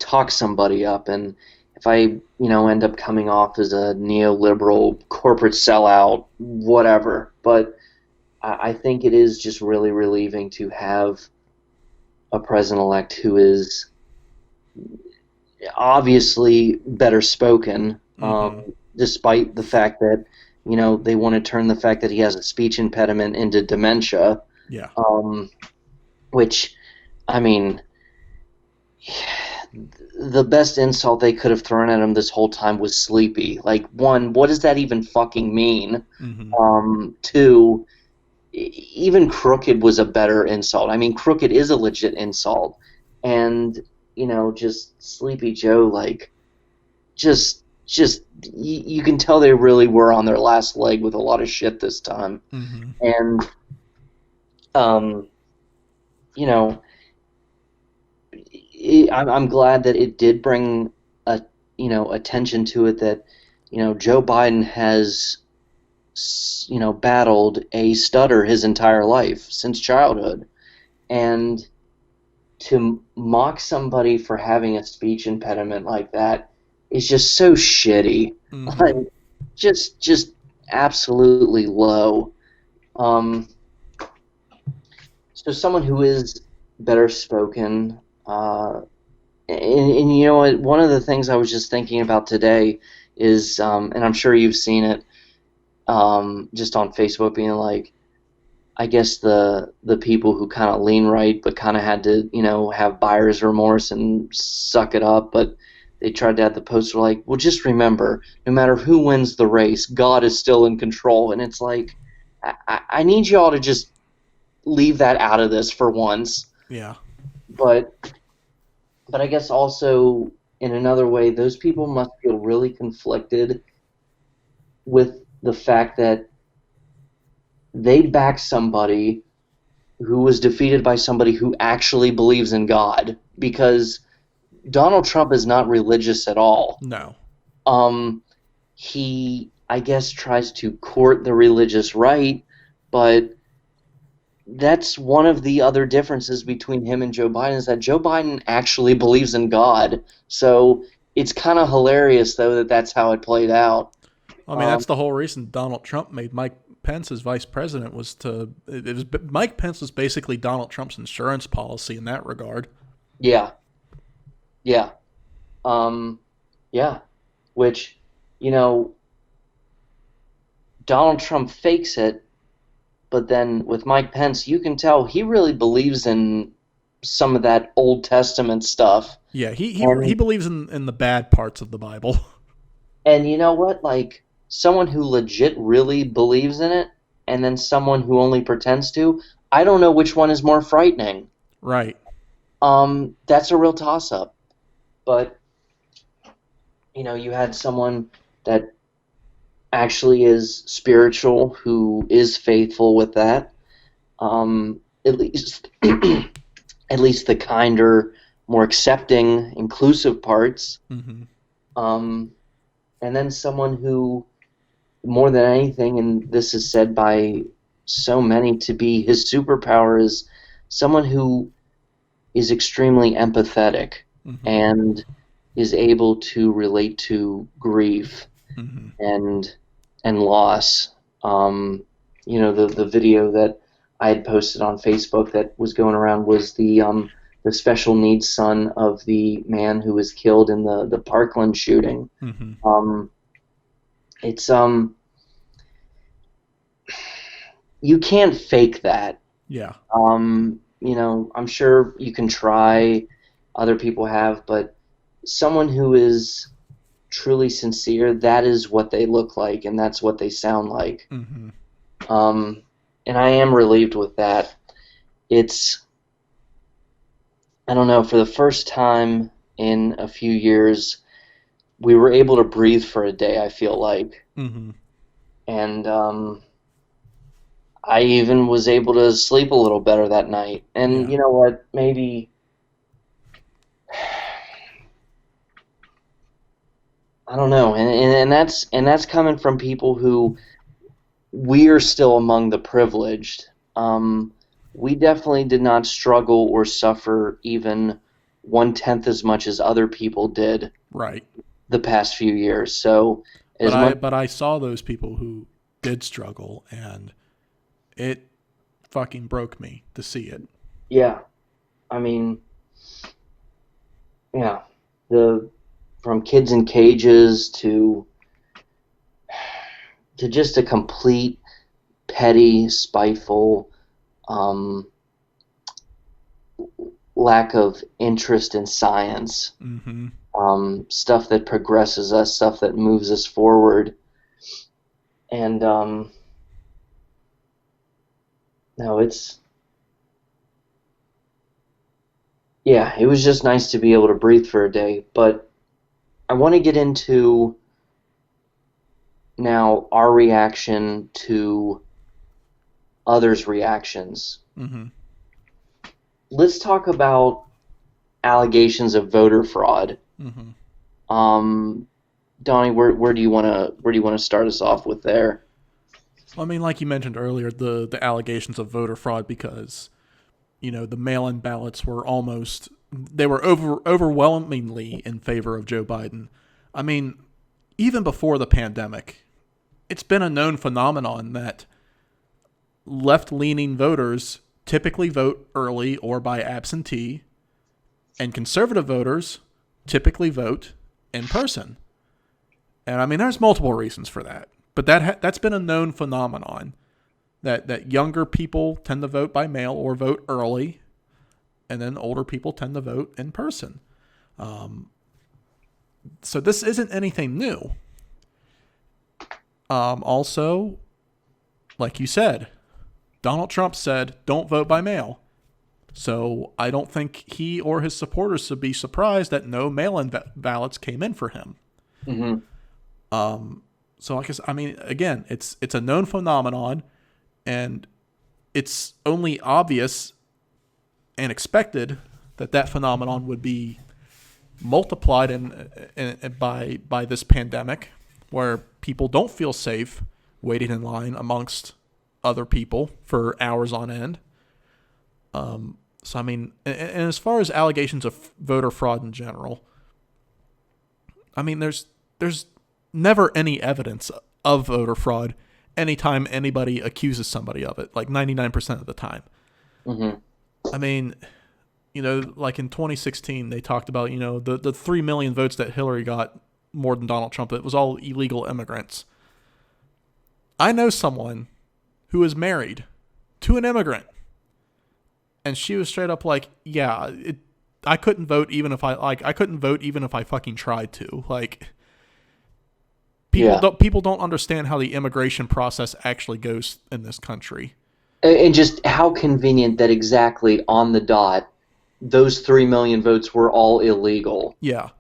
talk somebody up. And if I end up coming off as a neoliberal corporate sellout, whatever, but I think it is just really relieving to have a president-elect who is obviously better spoken Mm-hmm. despite the fact that, they want to turn the fact that he has a speech impediment into dementia, Yeah. um, which, I mean, the best insult they could have thrown at him this whole time was sleepy. Like, one, what does that even fucking mean? Mm-hmm. Two, even crooked was a better insult. I mean, crooked is a legit insult. And, just Sleepy Joe, like, you can tell they really were on their last leg with a lot of shit this time. Mm-hmm. And, um, you know, I'm glad that it did bring attention to it that, Joe Biden has, battled a stutter his entire life since childhood. And to mock somebody for having a speech impediment like that is just so shitty. Mm-hmm. Like, just absolutely low. Um, so someone who is better spoken, and you know what? One of the things I was just thinking about today is, and I'm sure you've seen it, just on Facebook, being like, I guess the people who kind of lean right, but kind of had to, have buyer's remorse and suck it up, but they tried to have the poster like, well, just remember, no matter who wins the race, God is still in control. And it's like, I need you all to just leave that out of this for once. Yeah. But I guess also in another way, those people must feel really conflicted with the fact that they back somebody who was defeated by somebody who actually believes in God, because Donald Trump is not religious at all. No. Um, he, I guess, tries to court the religious right, but that's one of the other differences between him and Joe Biden, is that Joe Biden actually believes in God. So it's kind of hilarious, though, that that's how it played out. I mean, Um, that's the whole reason Donald Trump made Mike Pence his vice president, was to it was Mike Pence was basically Donald Trump's insurance policy in that regard. yeah, yeah, um, yeah. Which, you know, Donald Trump fakes it, but then with Mike Pence, you can tell he really believes in some of that Old Testament stuff. Yeah, he And believes in the bad parts of the Bible. you know what? Like, someone who legit really believes in it, and then someone who only pretends to, I don't know which one is more frightening. Right. That's a real toss-up. But, you had someone that actually is spiritual, who is faithful with that. At least, at least the kinder, more accepting, inclusive parts. Mm-hmm. Um, and then someone who, more than anything, and this is said by so many to be his superpower, is someone who is extremely empathetic Mm-hmm. and is able to relate to grief Mm-hmm. and loss. The video that I had posted on Facebook that was going around was the special needs son of the man who was killed in the Parkland shooting. Mm-hmm. Um, it's You can't fake that. Yeah. I'm sure you can try, other people have, but someone who is truly sincere, that is what they look like, and that's what they sound like. Mm-hmm. Um, and I am relieved with that. It's, I don't know, for the first time in a few years, we were able to breathe for a day, I feel like. Mm-hmm. And I even was able to sleep a little better that night. And Yeah. you know what? Maybe, I don't know. And that's coming from people who, we are still among the privileged. We definitely did not struggle or suffer even 1/10 as much as other people did Right. the past few years. So But as much, I saw those people who did struggle, and it fucking broke me to see it. yeah, I mean, yeah, the from kids in cages to, to just a complete petty, spiteful, um, lack of interest in science, Mm-hmm. stuff that progresses us, stuff that moves us forward. And no, it was just nice to be able to breathe for a day. But I want to get into now our reaction to others' reactions. Mm-hmm. Let's talk about allegations of voter fraud. Mm-hmm. Um, Donnie, where do you want to start us off with there? Well, I mean, like you mentioned earlier, the allegations of voter fraud because the mail-in ballots were overwhelmingly in favor of Joe Biden. I mean, even before the pandemic, it's been a known phenomenon that left-leaning voters typically vote early or by absentee, and conservative voters typically vote in person. And I mean, there's multiple reasons for that, but that's been a known phenomenon that younger people tend to vote by mail or vote early, and then older people tend to vote in person. So this isn't anything new. Also, like you said, Donald Trump said, "Don't vote by mail." So I don't think he or his supporters should be surprised that no mail-in ballots came in for him. Mm-hmm. So I mean, again, it's a known phenomenon, and it's only obvious and expected that phenomenon would be multiplied by this pandemic, where people don't feel safe waiting in line amongst other people for hours on end. So I mean, and as far as allegations of voter fraud in general, I mean, there's never any evidence of voter fraud anytime anybody accuses somebody of it, like 99% of the time. Mm-hmm. I mean, like in 2016, they talked about, the 3 million votes that Hillary got more than Donald Trump. It was all illegal immigrants. I know someone who is married to an immigrant, and she was straight up like, yeah, I couldn't vote even if I couldn't vote even if I fucking tried to. Like, people don't understand how the immigration process actually goes in this country. And just how convenient that exactly on the dot, those 3 million votes were all illegal. Yeah.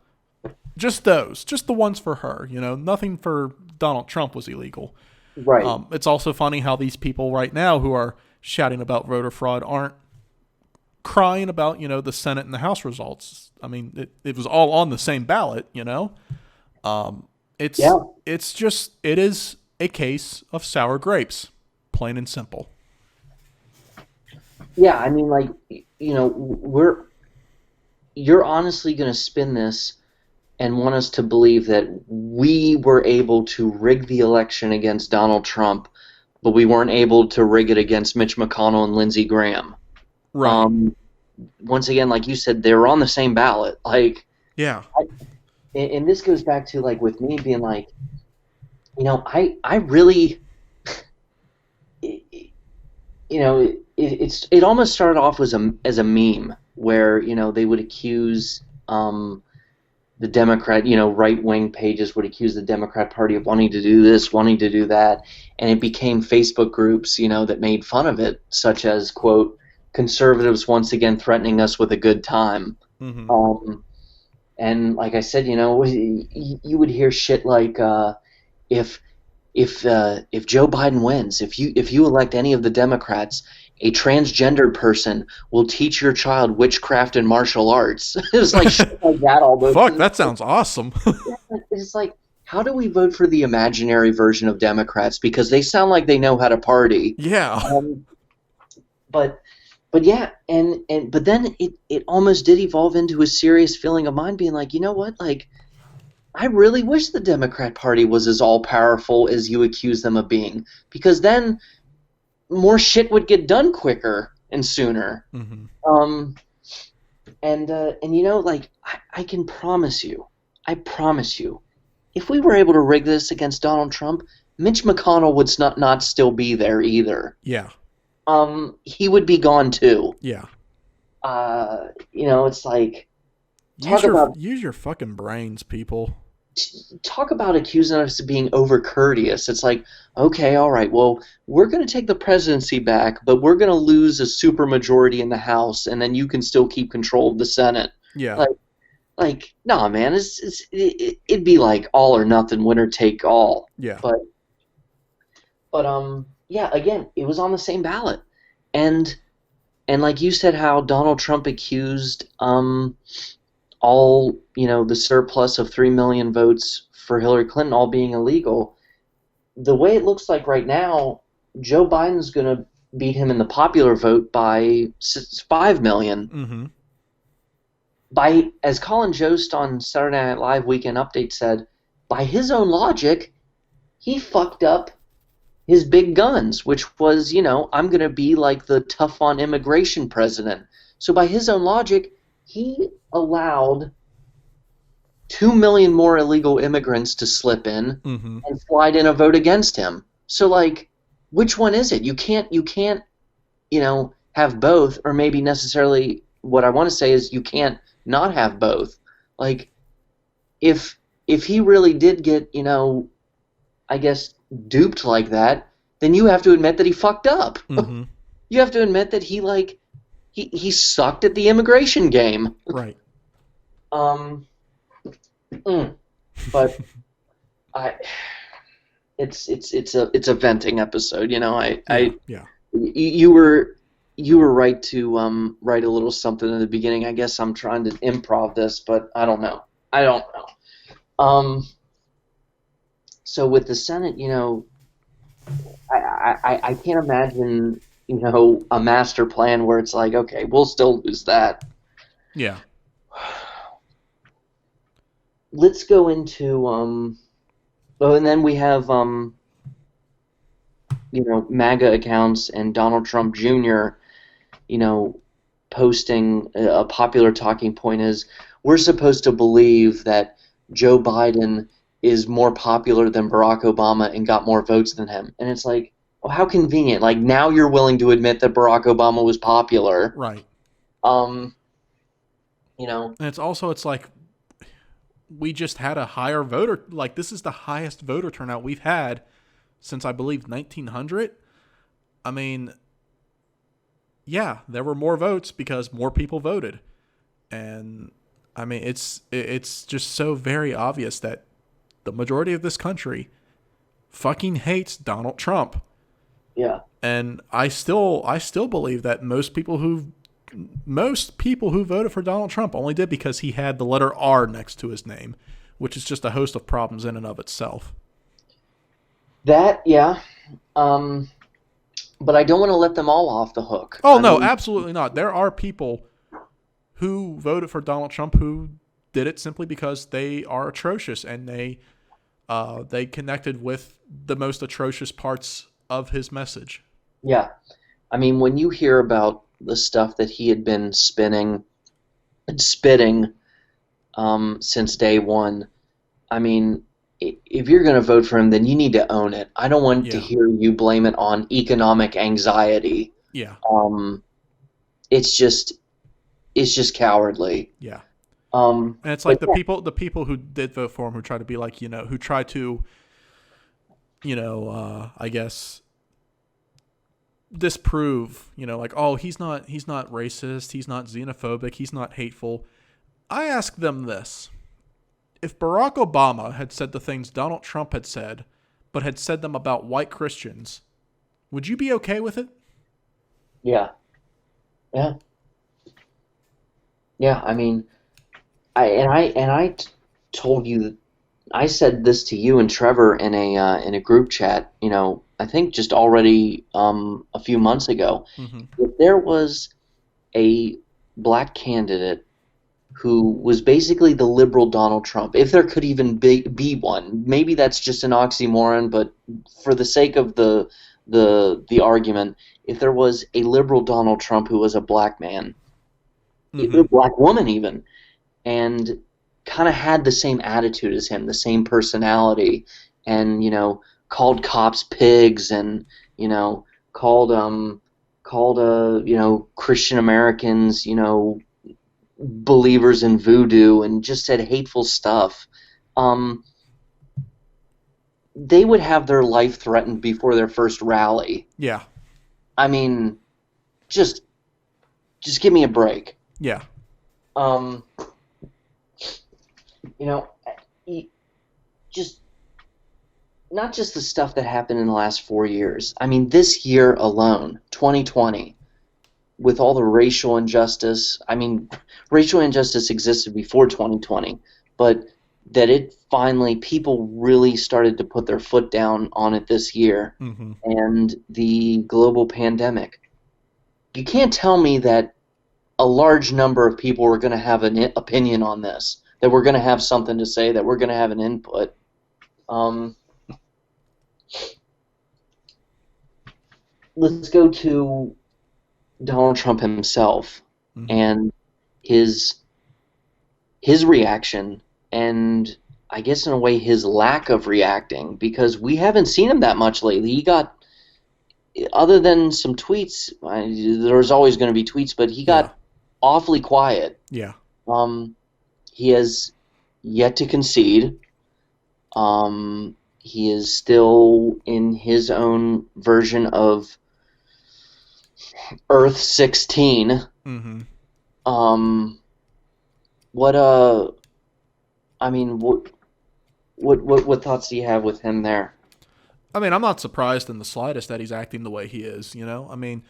Just the ones for her, nothing for Donald Trump was illegal. Right. It's also funny how these people right now who are shouting about voter fraud aren't crying about, the Senate and the House results. I mean, it was all on the same ballot, It is a case of sour grapes, plain and simple. Yeah, I mean, like, you're honestly going to spin this and want us to believe that we were able to rig the election against Donald Trump, but we weren't able to rig it against Mitch McConnell and Lindsey Graham. Right. Once again, like you said, they were on the same ballot. Like, yeah. And this goes back to, like, with me being like, I really, it almost started off as a meme where, they would accuse the Democrat, right-wing pages would accuse the Democrat Party of wanting to do this, wanting to do that, and it became Facebook groups, that made fun of it, such as, quote, conservatives once again threatening us with a good time. Mm-hmm. And like I said, you would hear shit like, if Joe Biden wins, if you elect any of the Democrats, a transgendered person will teach your child witchcraft and martial arts. It was like shit like that all the Fuck, that sounds awesome. It's like, how do we vote for the imaginary version of Democrats? Because they sound like they know how to party. Yeah. But yeah, but then it almost did evolve into a serious feeling of mine being like, you know what? Like, I really wish the Democrat Party was as all-powerful as you accuse them of being. Because then more shit would get done quicker and sooner. Mm-hmm. And like, I promise you, if we were able to rig this against Donald Trump, Mitch McConnell would not still be there either. Yeah. He would be gone too. Yeah. It's like talk about Use your fucking brains, people. talk about accusing us of being over courteous. It's like, okay, all right, well, we're going to take the presidency back, but we're going to lose a supermajority in the House, and then you can still keep control of the Senate. Yeah. Nah, man, it'd be like all or nothing, winner take all. Yeah. But yeah, again, it was on the same ballot, and like you said, how Donald Trump accused all, the surplus of 3 million votes for Hillary Clinton all being illegal. The way it looks like right now, Joe Biden's going to beat him in the popular vote by 5 million. Mm-hmm. As Colin Jost on Saturday Night Live Weekend Update said, by his own logic, he fucked up his big guns, which was, I'm going to be like the tough on immigration president. So by his own logic, he allowed 2 million more illegal immigrants to slip in and slide in a vote against him. So, which one is it? You can't, have both, or maybe necessarily what I want to say is you can't not have both. If he really did get, I guess, duped like that, then you have to admit that he fucked up. Mm-hmm. You have to admit that he sucked at the immigration game. Right. But it's a venting episode, Yeah. You were right to write a little something in the beginning. I guess I'm trying to improv this, but I don't know. So with the Senate, I can't imagine, a master plan where it's like, okay, we'll still lose that. Yeah. Let's go into and then we have MAGA accounts and Donald Trump Jr. Posting a popular talking point is we're supposed to believe that Joe Biden is more popular than Barack Obama and got more votes than him. And it's like, oh, how convenient. Like, now you're willing to admit that Barack Obama was popular. Right. And it's like we just had a higher voter. Like, this is the highest voter turnout we've had since, I believe, 1900. I mean, yeah, there were more votes because more people voted. And, I mean, it's just so very obvious that the majority of this country fucking hates Donald Trump. Yeah. And I still believe that most people who voted for Donald Trump only did because he had the letter R next to his name, which is just a host of problems in and of itself. That, yeah. But I don't want to let them all off the hook. Oh, no, absolutely not. There are people who voted for Donald Trump who did it simply because they are atrocious and they connected with the most atrocious parts of his message. Yeah. I mean, when you hear about the stuff that he had been spitting since day one, I mean, if you're going to vote for him, then you need to own it. I don't want to hear you blame it on economic anxiety. Yeah. It's just cowardly. Yeah. And it's like the people who did vote for him who try to be like, who try to, I guess disprove, like, oh, he's not racist, he's not xenophobic, he's not hateful. I ask them this. If Barack Obama had said the things Donald Trump had said, but had said them about white Christians, would you be okay with it? Yeah. Yeah. Yeah, I mean, I told you, I said this to you and Trevor in a group chat, I think just already a few months ago. Mm-hmm. If there was a black candidate who was basically the liberal Donald Trump, if there could even be one, maybe that's just an oxymoron, but for the sake of the argument, if there was a liberal Donald Trump who was a black man, a black woman even, and kind of had the same attitude as him, the same personality, and called cops pigs, and called Christian Americans believers in voodoo, and just said hateful stuff. Um, they would have their life threatened before their first rally. Yeah. I mean, just give me a break. Yeah. Um, just not just the stuff that happened in the last 4 years. I mean, this year alone, 2020, with all the racial injustice. I mean, racial injustice existed before 2020, but that it finally, people really started to put their foot down on it this year. Mm-hmm. And the global pandemic. You can't tell me that a large number of people are going to have an opinion on this, that we're going to have something to say, that we're going to have an input. Let's go to Donald Trump himself and his reaction, and I guess in a way his lack of reacting, because we haven't seen him that much lately. He got, other than some tweets, there's always going to be tweets, but he got awfully quiet. Yeah. He has yet to concede. He is still in his own version of Earth 16. Mm-hmm. What thoughts do you have with him there? I mean, I'm not surprised in the slightest that he's acting the way he is, I mean,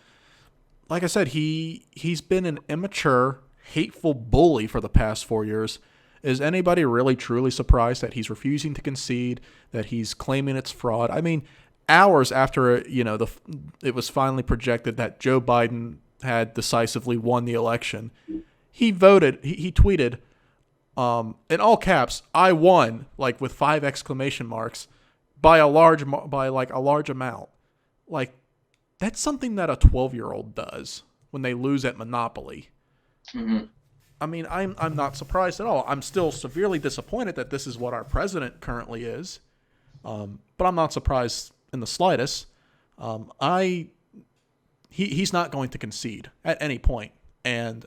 like I said, he's been an immature, hateful bully for the past 4 years. Is anybody really truly surprised that he's refusing to concede, that he's claiming it's fraud? I mean, hours after it was finally projected that Joe Biden had decisively won the election, he tweeted in all caps, "I won," like with 5 exclamation marks, by a large amount. Like, that's something that a 12-year-old does when they lose at Monopoly. Mm-hmm. I mean, I'm not surprised at all. I'm still severely disappointed that this is what our president currently is, but I'm not surprised in the slightest. He's not going to concede at any point, and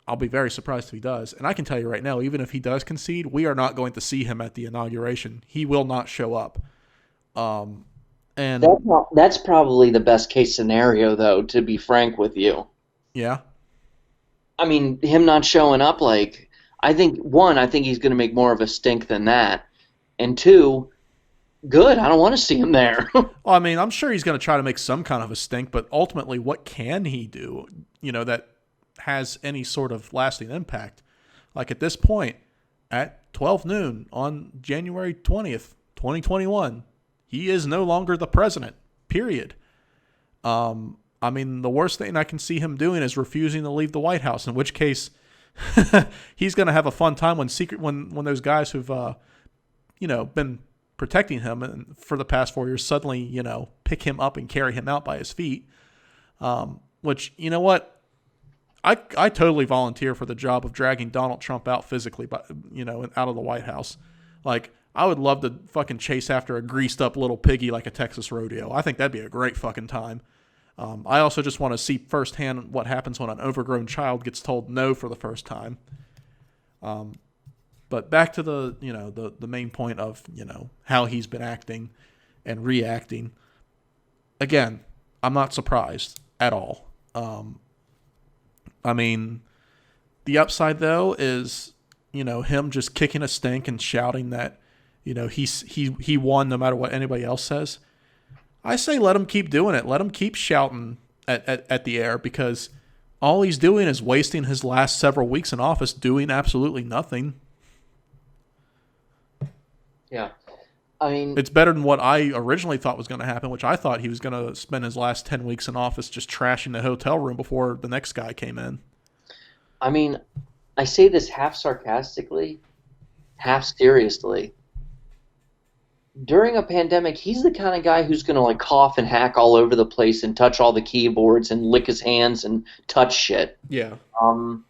I'll be very surprised if he does. And I can tell you right now, even if he does concede, we are not going to see him at the inauguration. He will not show up. And that's probably the best case scenario, though, to be frank with you. Yeah. I mean, him not showing up, I think he's going to make more of a stink than that. And 2, good, I don't want to see him there. Well, I mean, I'm sure he's going to try to make some kind of a stink, but ultimately, what can he do, that has any sort of lasting impact? Like, at this point, at 12 noon on January 20th, 2021, he is no longer the president, period. I mean, the worst thing I can see him doing is refusing to leave the White House, in which case he's going to have a fun time when those guys who've been protecting him and for the past 4 years suddenly pick him up and carry him out by his feet. Which, you know what, I totally volunteer for the job of dragging Donald Trump out physically, out of the White House. Like, I would love to fucking chase after a greased up little piggy like a Texas rodeo. I think that'd be a great fucking time. I also just want to see firsthand what happens when an overgrown child gets told no for the first time. But back to the main point of, how he's been acting and reacting. Again, I'm not surprised at all. I mean, the upside though is, him just kicking a stink and shouting that, he won no matter what anybody else says. I say let him keep doing it. Let him keep shouting at the air, because all he's doing is wasting his last several weeks in office doing absolutely nothing. Yeah. I mean, it's better than what I originally thought was going to happen, which I thought he was going to spend his last 10 weeks in office just trashing the hotel room before the next guy came in. I mean, I say this half sarcastically, half seriously. During a pandemic, he's the kind of guy who's going to cough and hack all over the place and touch all the keyboards and lick his hands and touch shit. Yeah. And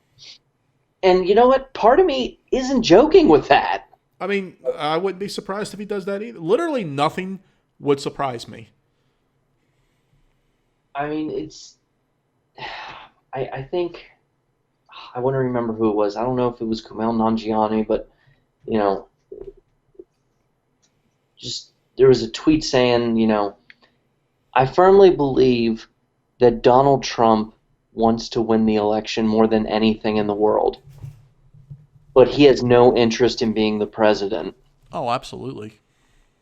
you know what? Part of me isn't joking with that. I mean, I wouldn't be surprised if he does that either. Literally nothing would surprise me. I mean, I think I want to remember who it was. I don't know if it was Kumail Nanjiani, but you know, just there was a tweet saying, I firmly believe that Donald Trump wants to win the election more than anything in the world, but he has no interest in being the president. Oh, absolutely.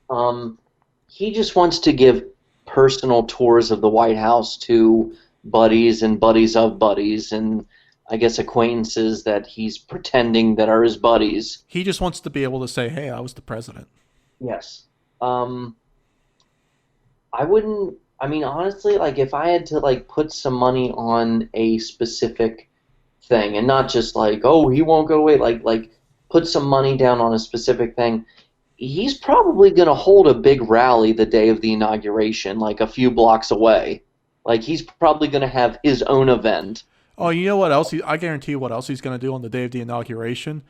Um, he just wants to give personal tours of the White House to buddies and buddies of buddies and I guess acquaintances that he's pretending that are his buddies. He just wants to be able to say, "Hey, I was the president." Yes. Um, I wouldn't. I mean, honestly, like if I had to like put some money on a specific thing, and not just like, oh, he won't go away. Like put some money down on a specific thing. He's probably going to hold a big rally the day of the inauguration, like a few blocks away. Like he's probably going to have his own event. Oh, you know what else? I guarantee you what else he's going to do on the day of the inauguration.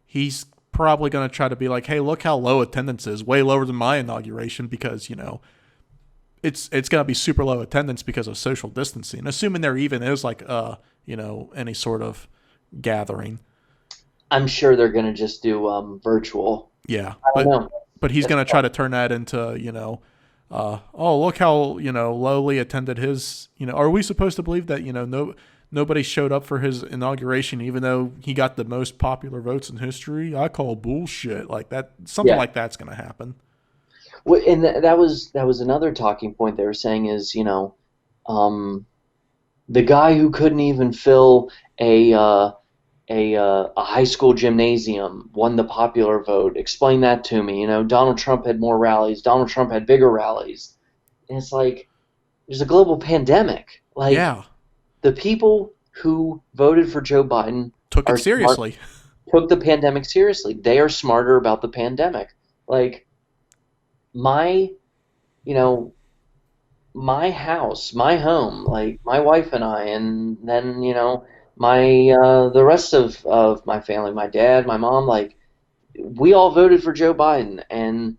He's probably going to try to be like, "Hey, look how low attendance is, way lower than my inauguration," because it's going to be super low attendance because of social distancing. Assuming there even is like any sort of gathering. I'm sure they're going to just do virtual. Yeah, I don't but know. but he's That's going to try to turn that into oh, look how lowly attended his. Are we supposed to believe that nobody showed up for his inauguration even though he got the most popular votes in history? I call bullshit. Like that, something Yeah. like that's going to happen. Well, and that was another talking point they were saying is um, the guy who couldn't even fill a high school gymnasium won the popular vote. Explain that to me. Donald Trump had more rallies. Donald Trump had bigger rallies, and it's like there's a global pandemic. Like Yeah, the people who voted for Joe Biden took it are smart, seriously. took the pandemic seriously. They are smarter about the pandemic. Like my, you know, my house, my home, like my wife and I, and then my the rest of my family, my dad, my mom, like we all voted for Joe Biden, and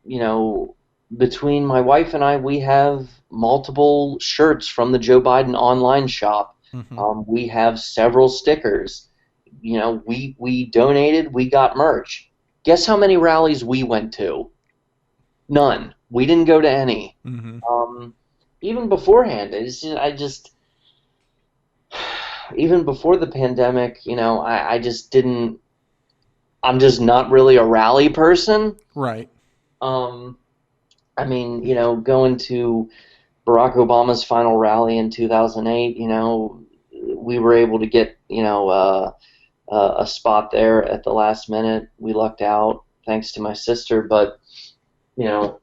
you know between my wife and I, we have multiple shirts from the Joe Biden online shop. Hmm. We have several stickers. We donated, we got merch. Guess how many rallies we went to? None. We didn't go to any. Hmm. Um, even beforehand, I just even before the pandemic, I just didn't. I'm just not really a rally person. Right. Um, I mean, going to Barack Obama's final rally in 2008, we were able to get, a spot there at the last minute. We lucked out thanks to my sister, but you know,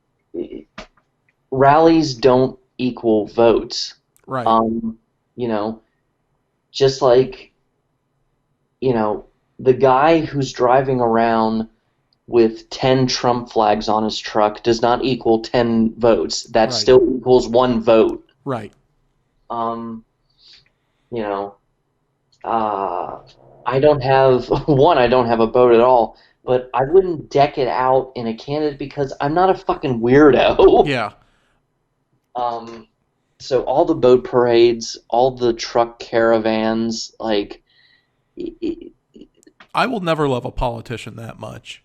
rallies don't equal votes. Right. Um, you know, just like, you know, the guy who's driving around with 10 Trump flags on his truck does not equal 10 votes. That Right. still equals one vote. Right. Um, you know, uh, I don't have one. I don't have a boat at all. But I wouldn't deck it out in a candidate because I'm not a fucking weirdo. Yeah. Um, so all the boat parades, all the truck caravans, like, i- i- I will never love a politician that much.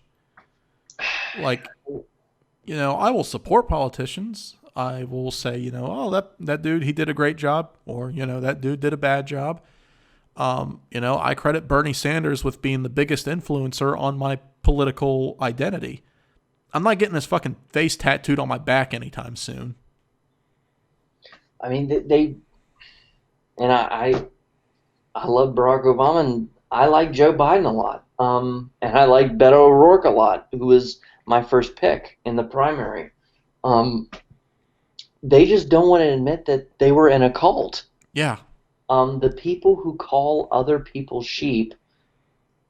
Like, I will support politicians. I will say, oh, that dude, he did a great job, or that dude did a bad job. I credit Bernie Sanders with being the biggest influencer on my political identity. I'm not getting his fucking face tattooed on my back anytime soon. I mean, and I love Barack Obama, and I like Joe Biden a lot. And I like Beto O'Rourke a lot, who was my first pick in the primary. Um, they just don't want to admit that they were in a cult. Yeah. The people who call other people sheep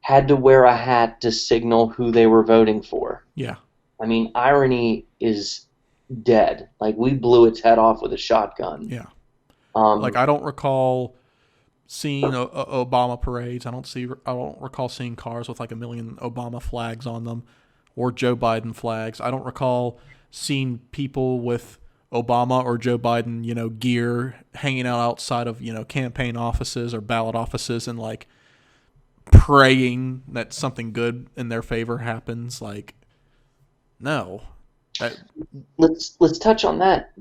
had to wear a hat to signal who they were voting for. Yeah. I mean, irony is dead. Like, we blew its head off with a shotgun. Yeah. Like, Um, I don't recall seeing Obama parades. I don't recall seeing cars with like a million Obama flags on them or Joe Biden flags. I don't recall seen people with Obama or Joe Biden, gear hanging out outside of, campaign offices or ballot offices and like praying that something good in their favor happens. Like, no. That, Let's touch on that.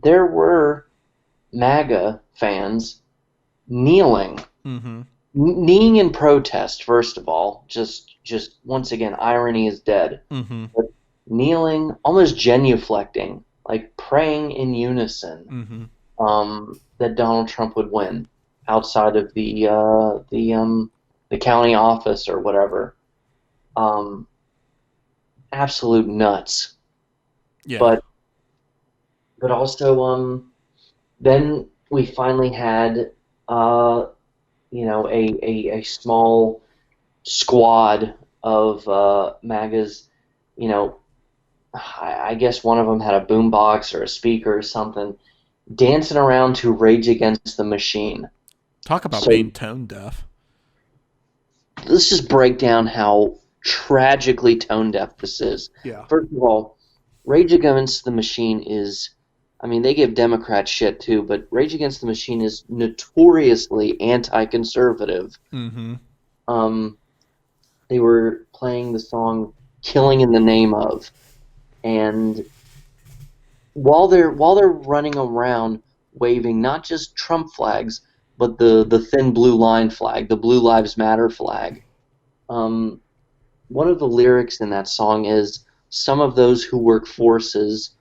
There were MAGA fans kneeling, mm-hmm. kneeling in protest. First of all, just once again, irony is dead. Mm-hmm. But kneeling, almost genuflecting, like praying in unison, that Donald Trump would win outside of the county office or whatever. Absolute nuts. Yeah. But also then we finally had a small squad of MAGAs. I guess one of them had a boombox or a speaker or something, dancing around to Rage Against the Machine. Talk about So being tone deaf. let's just break down how tragically tone deaf this is. Yeah. First of all, Rage Against the Machine is, I mean, they give Democrats shit too, but Rage Against the Machine is notoriously anti-conservative. Mm-hmm. They were playing the song "Killing in the Name of," and while they're running around waving not just Trump flags, but the thin blue line flag, the Blue Lives Matter flag. One of the lyrics in that song is, "Some of those who work forces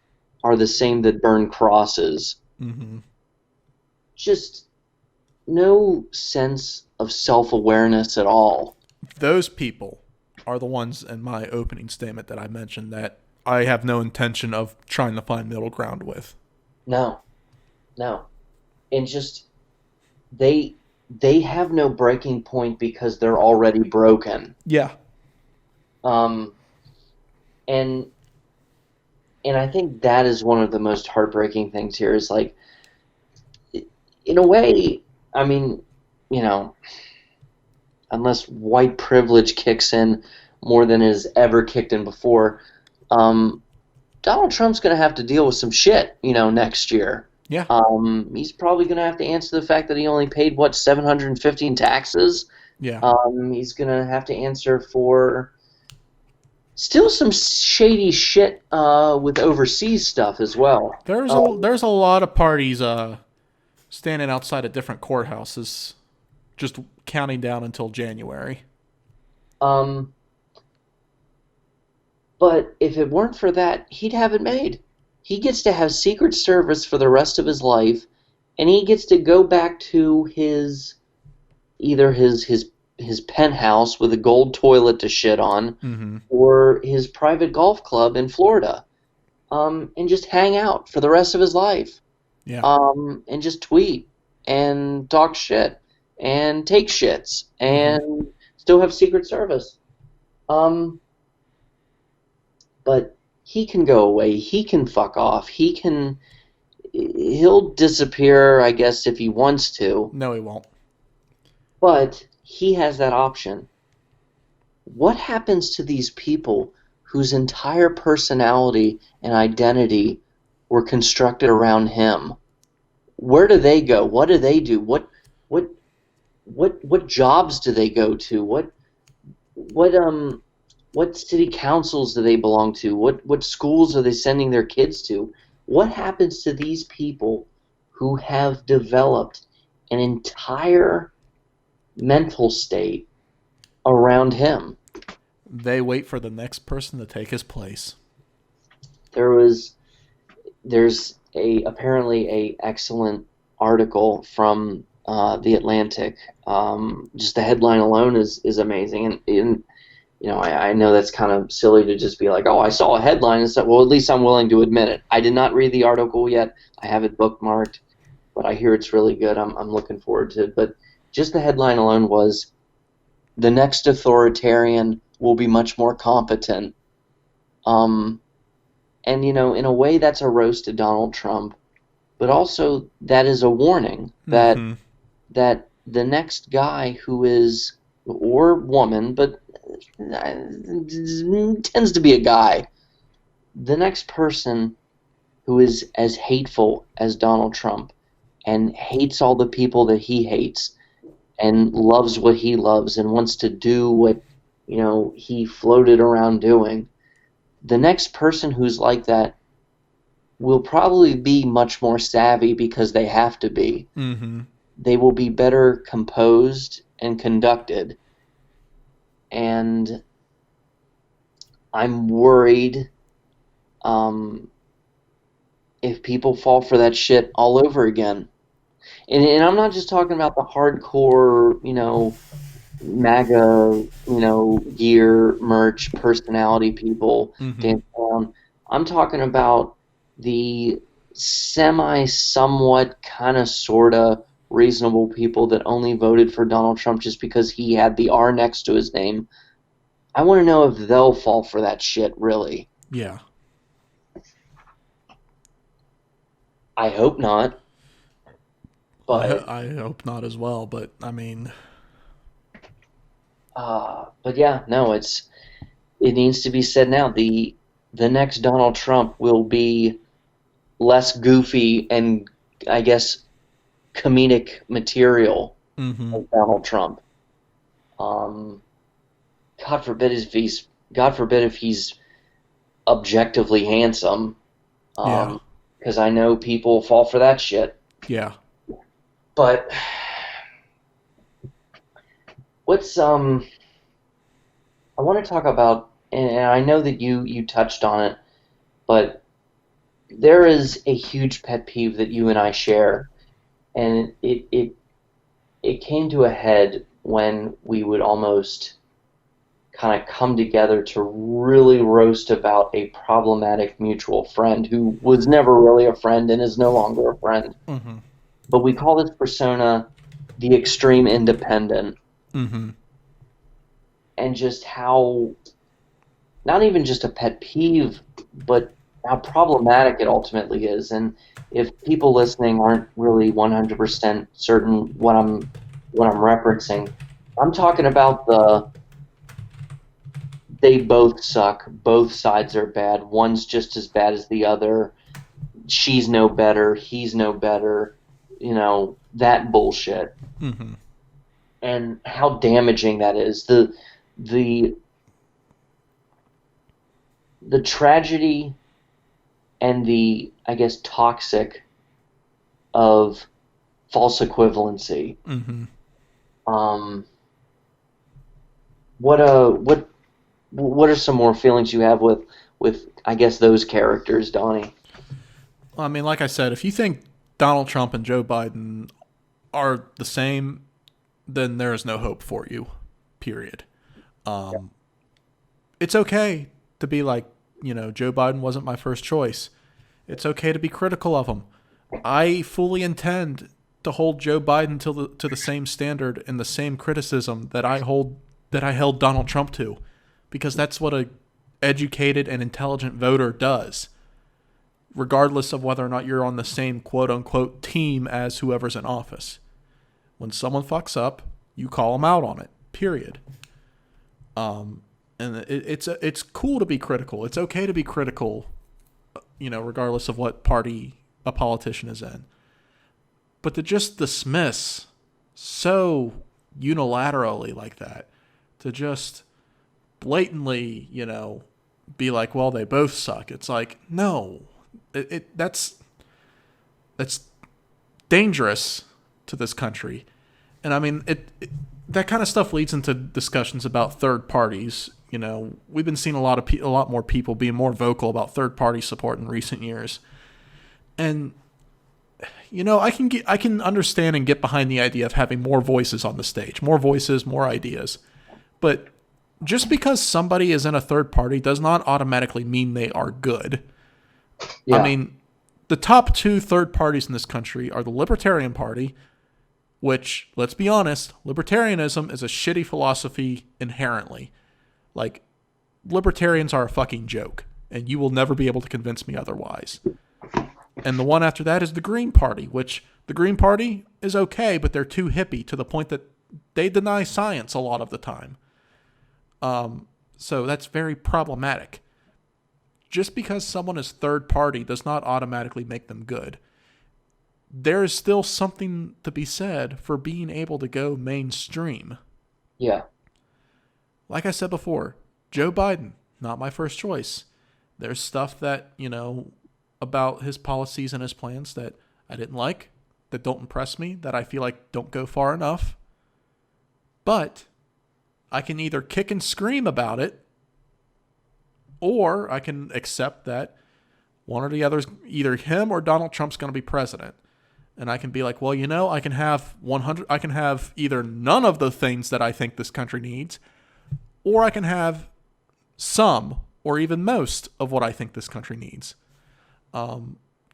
are the same that burn crosses." Mm-hmm. Just no sense of self-awareness at all. Those people are the ones in my opening statement that I mentioned that I have no intention of trying to find middle ground with. No, no. And just they have no breaking point because they're already broken. Yeah. Um, and I think that is one of the most heartbreaking things here is like, in a way, I mean, unless white privilege kicks in more than it has ever kicked in before, Donald Trump's going to have to deal with some shit, next year. Yeah. He's probably going to have to answer the fact that he only paid, what, 750 in taxes? Yeah. He's going to have to answer for still some shady shit with overseas stuff as well. There's a lot of parties standing outside of different courthouses just counting down until January. But if it weren't for that, he'd have it made. He gets to have Secret Service for the rest of his life, and he gets to go back to either his penthouse with a gold toilet to shit on, Mm-hmm. or his private golf club in Florida, and just hang out for the rest of his life, Yeah. and just tweet and talk shit and take shits and still have Secret Service. But he can go away. He can fuck off. He'll disappear, I guess, if he wants to. No, he won't. But he has that option. What happens to these people whose entire personality and identity were constructed around him? Where do they go? What do they do? What jobs do they go to? What city councils do they belong to? What schools are they sending their kids to? What happens to these people who have developed an entire mental state around him? They wait for the next person to take his place. There's apparently a excellent article from the Atlantic. Just the headline alone is amazing, and I know that's kind of silly to just be like, oh, I saw a headline and said, well, at least I'm willing to admit it. I did not read the article yet. I have it bookmarked, but I hear it's really good. I'm looking forward to it. But just the headline alone was, the next authoritarian will be much more competent. And, in a way that's a roast to Donald Trump, but also that is a warning that that the next guy who is, or woman, but tends to be a guy, the next person who is as hateful as Donald Trump and hates all the people that he hates and loves what he loves and wants to do what, he floated around doing, the next person who's like that will probably be much more savvy because they have to be. Mm-hmm. They will be better composed and conducted. And I'm worried if people fall for that shit all over again. And I'm not just talking about the hardcore, MAGA, gear, merch, personality people Mm-hmm. dancing around. I'm talking about the somewhat, kind of, sort of reasonable people that only voted for Donald Trump just because he had the R next to his name. I want to know if they'll fall for that shit, really. Yeah. I hope not, but I hope not as well, but I mean, but yeah, no, it needs to be said now. The next Donald Trump will be less goofy and, I guess, comedic material mm-hmm. than Donald Trump. Um, God forbid if he's objectively handsome, Yeah. because I know people fall for that shit. Yeah. But what's I want to talk about, and I know that you touched on it, but there is a huge pet peeve that you and I share, and it came to a head when we would almost kind of come together to really roast about a problematic mutual friend who was never really a friend and is no longer a friend. Mm-hmm. But we call this persona the extreme independent, Mm-hmm. and just how, not even just a pet peeve, but how problematic it ultimately is. And if people listening aren't really 100% certain what I'm referencing, I'm talking about they both suck, both sides are bad, one's just as bad as the other, she's no better, he's no better, that bullshit. Mm-hmm. And how damaging that is. The the tragedy and the, I guess, toxic of false equivalency. Mm-hmm. Um, what are some more feelings you have with, I guess, those characters, Donnie? I mean, like I said, if you think Donald Trump and Joe Biden are the same, then there is no hope for you. Period. Um, it's okay to be like, Joe Biden wasn't my first choice. It's okay to be critical of him. I fully intend to hold Joe Biden to the same standard and the same criticism that I held Donald Trump to, because that's what a educated and intelligent voter does, regardless of whether or not you're on the same quote unquote team as whoever's in office. When someone fucks up, you call them out on it. Period. And it's cool to be critical. It's okay to be critical, regardless of what party a politician is in. But to just dismiss so unilaterally like that, to just blatantly, be like, well, they both suck. It's like, no, that's dangerous to this country. And I mean, that kind of stuff leads into discussions about third parties. We've been seeing a lot more people being more vocal about third party support in recent years. And I can understand and get behind the idea of having more voices on the stage, more voices, more ideas. But just because somebody is in a third party does not automatically mean they are good. Yeah. I mean, the top two third parties in this country are the Libertarian Party, which, let's be honest, libertarianism is a shitty philosophy inherently. Like, libertarians are a fucking joke, and you will never be able to convince me otherwise. And the one after that is the Green Party, which the Green Party is okay, but they're too hippie to the point that they deny science a lot of the time. So that's very problematic. just because someone is third party does not automatically make them good. There is still something to be said for being able to go mainstream. Yeah. Like I said before, Joe Biden, not my first choice. There's stuff that, about his policies and his plans that I didn't like, that don't impress me, that I feel like don't go far enough. But I can either kick and scream about it, or I can accept that one or the other, either him or Donald Trump's going to be president. And I can be like, well, I can have either none of the things that I think this country needs, or I can have some or even most of what I think this country needs.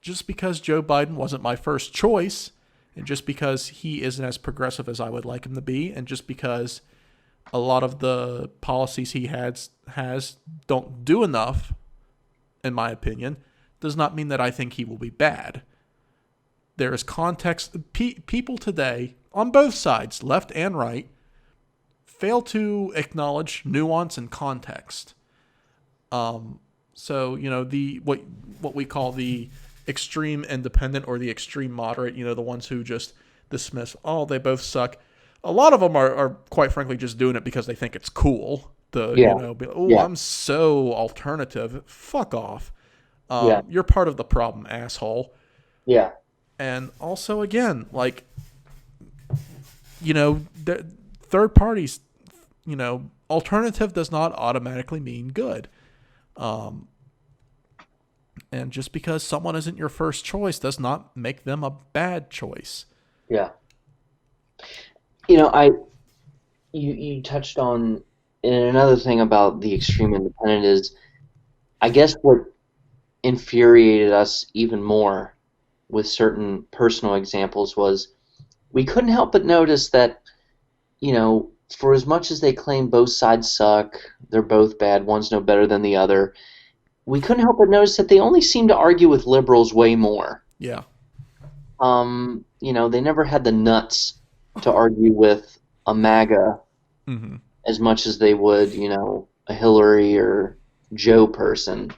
Just because Joe Biden wasn't my first choice, and just because he isn't as progressive as I would like him to be, and just because a lot of the policies he has don't do enough, in my opinion, does not mean that I think he will be bad. There is context. People today, on both sides, left and right, fail to acknowledge nuance and context. So the what we call the extreme independent or the extreme moderate, the ones who just dismiss, oh, they both suck. A lot of them are quite frankly just doing it because they think it's cool. I'm so alternative. Fuck off. You're part of the problem, asshole. Yeah. And also, again, the third parties, alternative does not automatically mean good. And just because someone isn't your first choice does not make them a bad choice. Yeah. You touched on, and another thing about the extreme independent is, I guess what infuriated us even more with certain personal examples was we couldn't help but notice that, for as much as they claim both sides suck, they're both bad, one's no better than the other, we couldn't help but notice that they only seem to argue with liberals way more. Yeah. They never had the nuts to argue with a MAGA as much as they would, a Hillary or Joe person.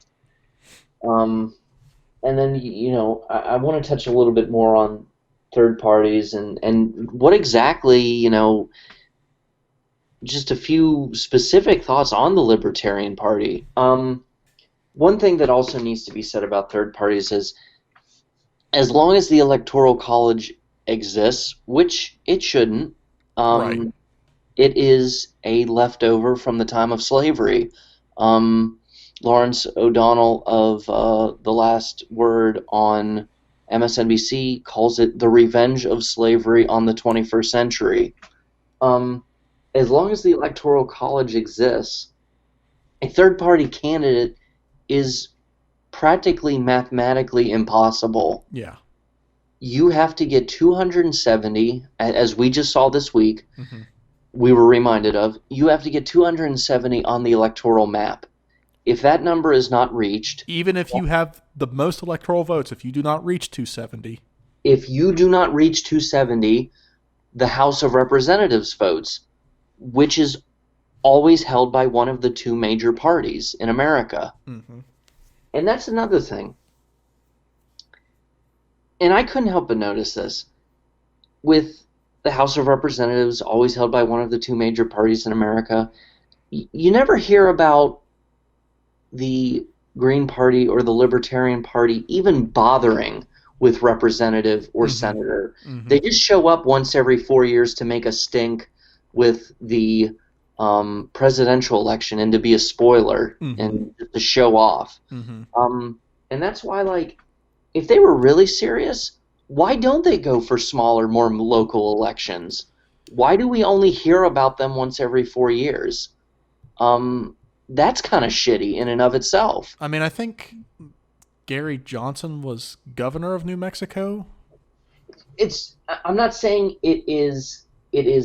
And then, I want to touch a little bit more on third parties and what exactly, just a few specific thoughts on the Libertarian Party. One thing that also needs to be said about third parties is, as long as the Electoral College exists, which it shouldn't, Right. It is a leftover from the time of slavery. Lawrence O'Donnell of The Last Word on MSNBC calls it the revenge of slavery on the 21st century. As long as the Electoral College exists, a third-party candidate is practically mathematically impossible. Yeah. You have to get 270, as we just saw this week, Mm-hmm. we were reminded of, you have to get 270 on the electoral map. If that number is not reached... Even if you have the most electoral votes, if you do not reach 270... If you do not reach 270, the House of Representatives votes, which is always held by one of the two major parties in America. Mm-hmm. And that's another thing. And I couldn't help but notice this. With the House of Representatives always held by one of the two major parties in America, you never hear about the Green Party or the Libertarian Party even bothering with representative or senator. Mm-hmm. They just show up once every 4 years to make a stink with the presidential election and to be a spoiler and to show off. And that's why, if they were really serious, why don't they go for smaller, more local elections? Why do we only hear about them once every 4 years? That's kind of shitty in and of itself. I mean, I think Gary Johnson was governor of New Mexico. I'm not saying it is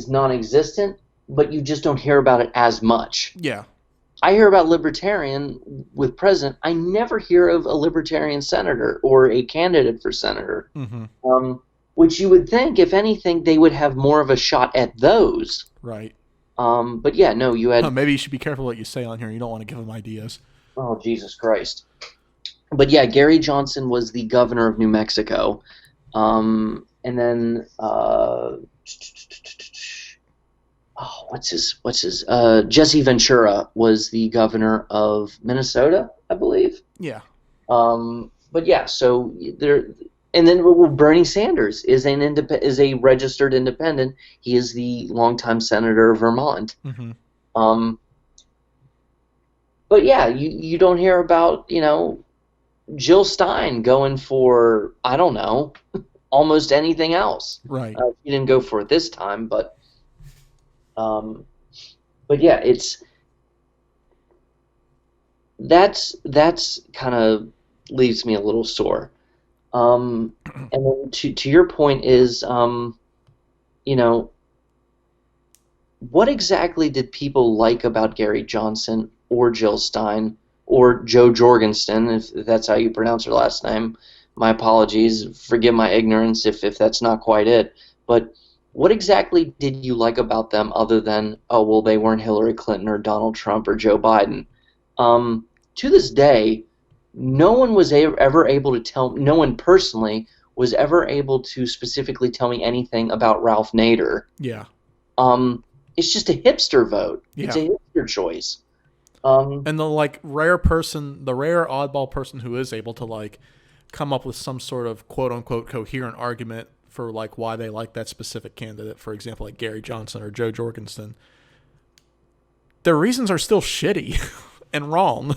non-existent, but you just don't hear about it as much. Yeah. I hear about libertarian with president. I never hear of a libertarian senator or a candidate for senator. Which you would think, if anything, they would have more of a shot at those. Right. But yeah, no, you had... Maybe you should be careful what you say on here. You don't want to give them ideas. Oh, Jesus Christ. But yeah, Gary Johnson was the governor of New Mexico. And then Jesse Ventura was the governor of Minnesota, I believe. Yeah. But yeah, so there, and then Bernie Sanders is is a registered independent. He is the longtime senator of Vermont. Mm-hmm. Um, but yeah, you don't hear about Jill Stein going for, I don't know, almost anything else. Right. She didn't go for it this time, um, but yeah, that's kind of leaves me a little sore. And then to your point is, you know, what exactly did people like about Gary Johnson or Jill Stein or Joe Jorgensen, if that's how you pronounce her last name? My apologies. Forgive my ignorance if that's not quite it. But what exactly did you like about them other than, oh, well, they weren't Hillary Clinton or Donald Trump or Joe Biden? To this day, no one was ever able to tell, no one personally was ever able to specifically tell me anything about Ralph Nader. Yeah. It's just a hipster vote. Yeah. It's a hipster choice. And the rare oddball person who is able to come up with some sort of quote unquote coherent argument for why they like that specific candidate, for example, like Gary Johnson or Joe Jorgensen, their reasons are still shitty and wrong.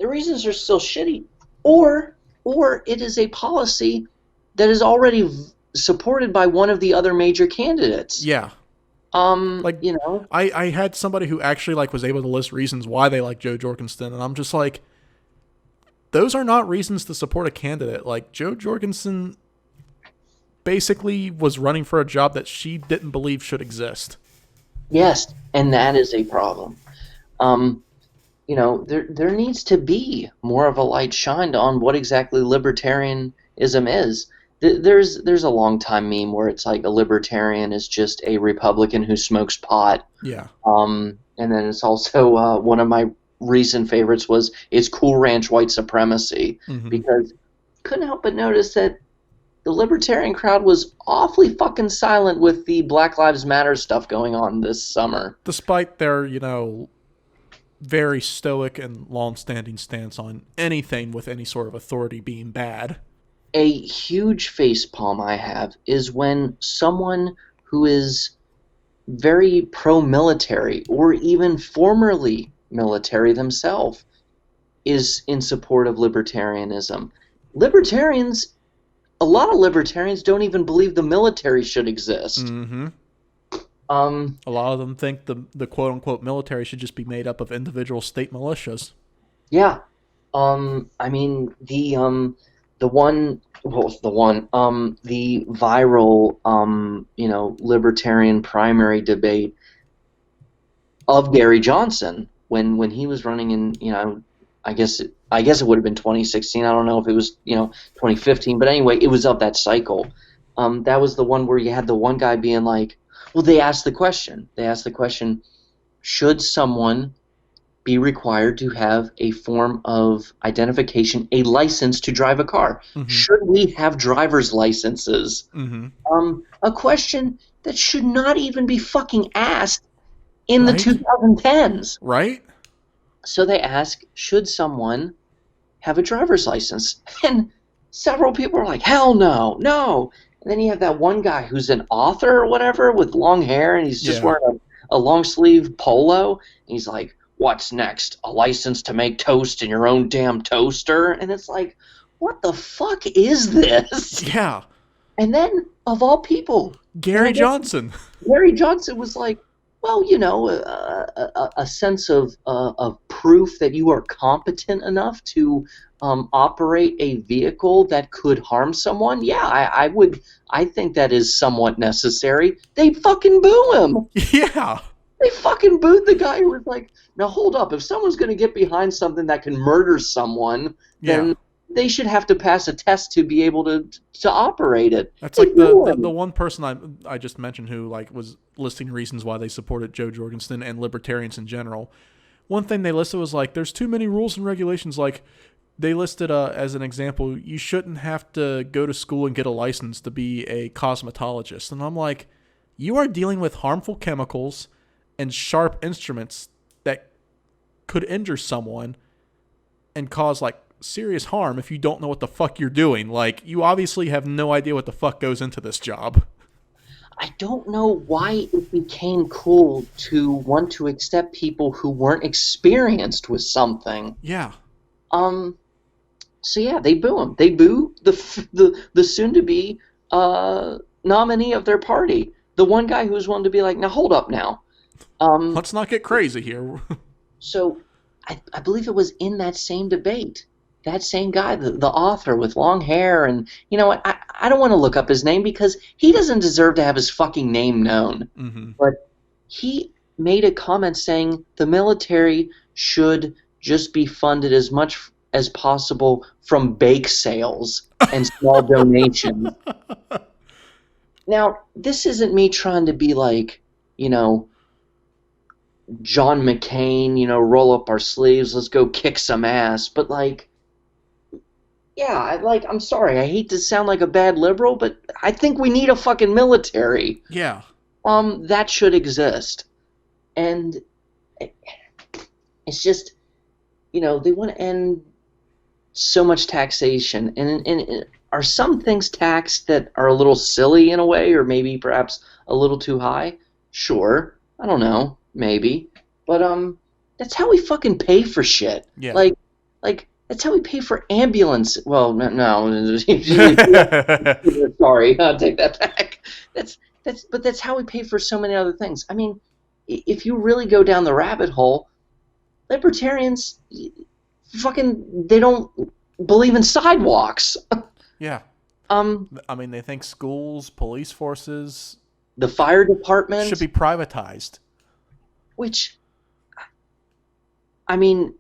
The reasons are still shitty, or it is a policy that is already supported by one of the other major candidates. Yeah. I had somebody who actually was able to list reasons why they like Joe Jorgensen, and I'm just like, those are not reasons to support a candidate. Joe Jorgensen basically was running for a job that she didn't believe should exist. Yes, and that is a problem. There needs to be more of a light shined on what exactly libertarianism is. There's a long time meme where it's like a libertarian is just a Republican who smokes pot. Yeah. And then it's also one of my recent favorites was it's Cool Ranch white supremacy, because couldn't help but notice that the libertarian crowd was awfully fucking silent with the Black Lives Matter stuff going on this summer. Despite their, very stoic and long-standing stance on anything with any sort of authority being bad. A huge facepalm I have is when someone who is very pro-military or even formerly military themselves is in support of libertarianism. A lot of libertarians don't even believe the military should exist. Mm-hmm. A lot of them think the quote-unquote military should just be made up of individual state militias. Yeah. I mean, the viral, libertarian primary debate of Gary Johnson when he was running in, I guess it would have been 2016. I don't know if it was, 2015, but anyway, it was of that cycle. That was the one where you had the one guy being like, well, they asked the question, should someone be required to have a form of identification, a license to drive a car? Mm-hmm. Should we have driver's licenses? Mm-hmm. A question that should not even be fucking asked in the 2010s. Right? So they ask, should someone have a driver's license? And several people are like, hell no, no. And then you have that one guy who's an author or whatever with long hair, and he's just wearing a long sleeve polo. And he's like, what's next? A license to make toast in your own damn toaster? And it's like, what the fuck is this? Yeah. And then, of all people, Gary Johnson. Gary Johnson was like, well, a sense of proof that you are competent enough to operate a vehicle that could harm someone. Yeah, I think that is somewhat necessary. They fucking boo him. Yeah. They fucking booed the guy who was like, now hold up, if someone's going to get behind something that can murder someone, then they should have to pass a test to be able to operate it. That's like the one person I just mentioned who was listing reasons why they supported Joe Jorgensen and libertarians in general one thing they listed was like, there's too many rules and regulations. Like, they listed as an example, you shouldn't have to go to school and get a license to be a cosmetologist. And I'm like, you are dealing with harmful chemicals and sharp instruments that could injure someone and cause like serious harm if you don't know what the fuck you're doing. Like, you obviously have no idea what the fuck goes into this job. I don't know why it became cool to want to accept people who weren't experienced with something. Yeah. So yeah, they boo him. They boo the soon to be nominee of their party. The one guy who's wanting to be like, now hold up now. Let's not get crazy here. So I believe it was in that same debate. That same guy, the author with long hair, and you know what? I don't want to look up his name because he doesn't deserve to have his fucking name known. Mm-hmm. But he made a comment saying the military should just be funded as much as possible from bake sales and small donations. Now, this isn't me trying to be like, you know, John McCain, you know, roll up our sleeves, let's go kick some ass. But like, yeah, I'm sorry, I hate to sound like a bad liberal, but I think we need a fucking military. Yeah. That should exist. And it's just, you know, they want to end so much taxation. And are some things taxed that are a little silly in a way, or maybe perhaps a little too high? Sure. I don't know. Maybe. But that's how we fucking pay for shit. Yeah. Like that's how we pay for ambulance. Well, no. Sorry, I'll take that back. But that's how we pay for so many other things. I mean, if you really go down the rabbit hole, libertarians fucking they don't believe in sidewalks. Yeah. I mean, they think schools, police forces, the fire department should be privatized. Which, I mean,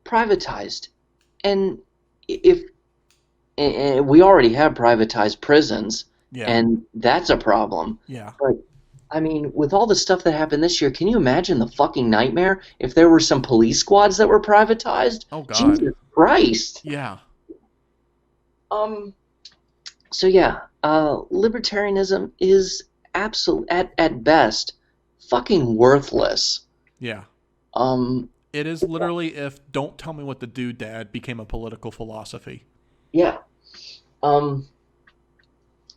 privatized, and if we already have privatized prisons, yeah. And that's a problem. Yeah. But I mean, with all the stuff that happened this year, can you imagine the fucking nightmare if there were some police squads that were privatized? Oh God. Jesus Christ. Yeah. So yeah, libertarianism is at best fucking worthless. Yeah. It is literally if "don't tell me what to do, Dad" became a political philosophy. Yeah.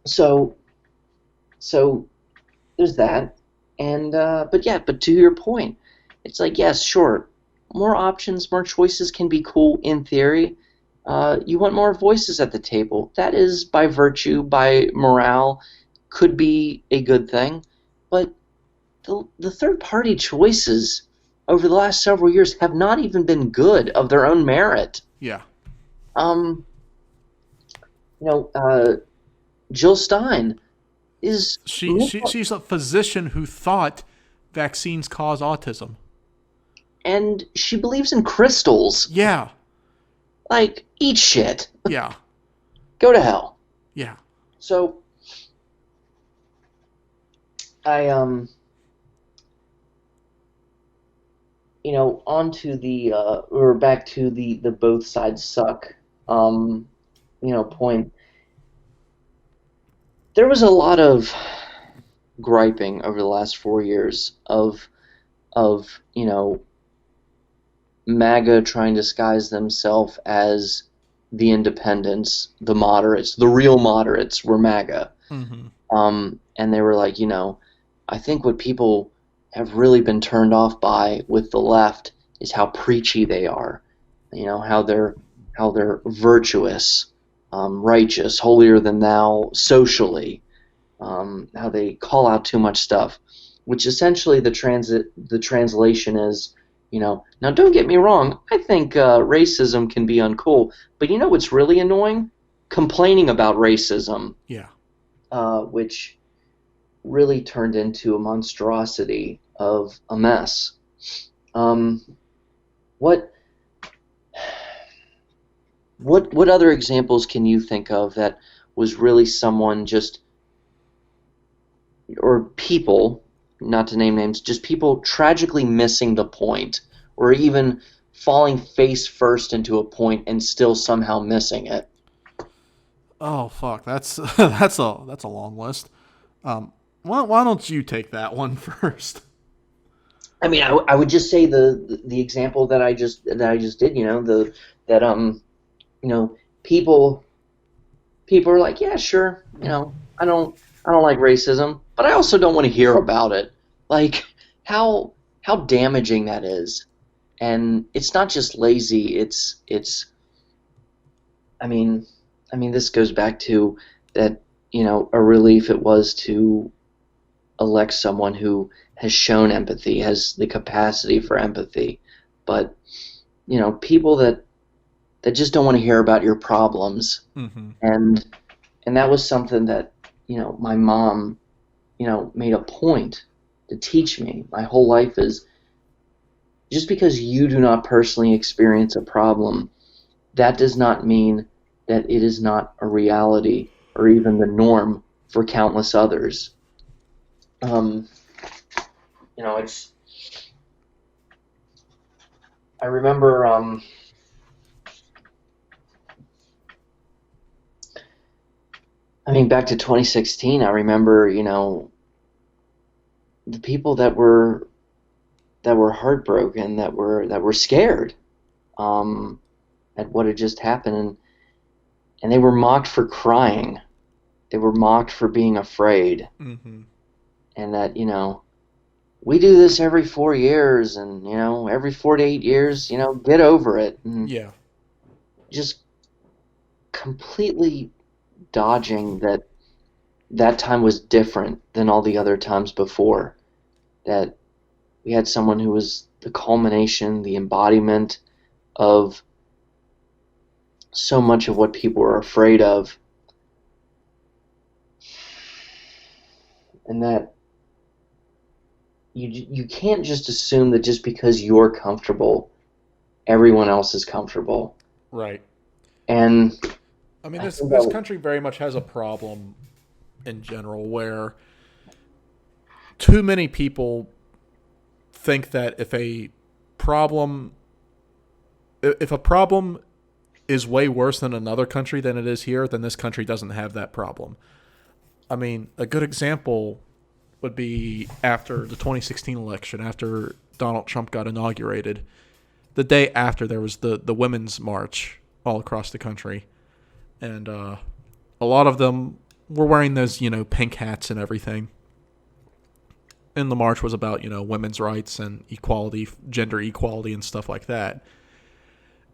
So there's that, and but to your point, it's like, yes, sure, more options, more choices can be cool in theory. You want more voices at the table. That is, by virtue, by morale, could be a good thing. But the third-party choices over the last several years have not even been good of their own merit. Yeah. Jill Stein is... She's a physician who thought vaccines cause autism. And she believes in crystals. Yeah. Like, eat shit. Yeah. Go to hell. Yeah. So, onto the, or back to the both sides suck, point. There was a lot of griping over the last 4 years of MAGA trying to disguise themselves as the independents, the moderates, the real moderates were MAGA. Mm-hmm. And they were like, I think what people have really been turned off by with the left is how preachy they are. How they're virtuous, righteous, holier than thou, socially. How they call out too much stuff, which essentially the translation is, now don't get me wrong, I think racism can be uncool, but you know what's really annoying? Complaining about racism. Yeah. Which really turned into a monstrosity of a mess. What other examples can you think of that was really someone or people, not to name names, just people tragically missing the point or even falling face first into a point and still somehow missing it. Oh fuck, that's that's a long list. Why don't you take that one first? I mean, I would just say the example that I just did. That people are like, yeah, sure, I don't like racism, but I also don't want to hear about it. Like how damaging that is. And it's not just lazy, it's I mean this goes back to that, a relief it was to elect someone who has shown empathy, has the capacity for empathy. But, people that just don't want to hear about your problems. Mm-hmm. And that was something that, my mom, made a point to teach me my whole life is just because you do not personally experience a problem, that does not mean that it is not a reality or even the norm for countless others. Um, it's. I remember. Back to 2016. I remember, the people that were heartbroken, that were scared, at what had just happened, and they were mocked for crying. They were mocked for being afraid, Mm-hmm. and that we do this every 4 years, and every 4 to 8 years, get over it, and Yeah. just completely dodging that time was different than all the other times before. That we had someone who was the culmination, the embodiment of so much of what people were afraid of, and that you can't just assume that just because you're comfortable, everyone else is comfortable. Right. And I mean, I this think this that, country very much has a problem in general where too many people think that problem if a problem is way worse than another country than it is here, then this country doesn't have that problem. I mean, a good example would be after the 2016 election, after Donald Trump got inaugurated. The day after, there was the women's march all across the country, and a lot of them were wearing those pink hats and everything. And the march was about women's rights and equality, gender equality, and stuff like that.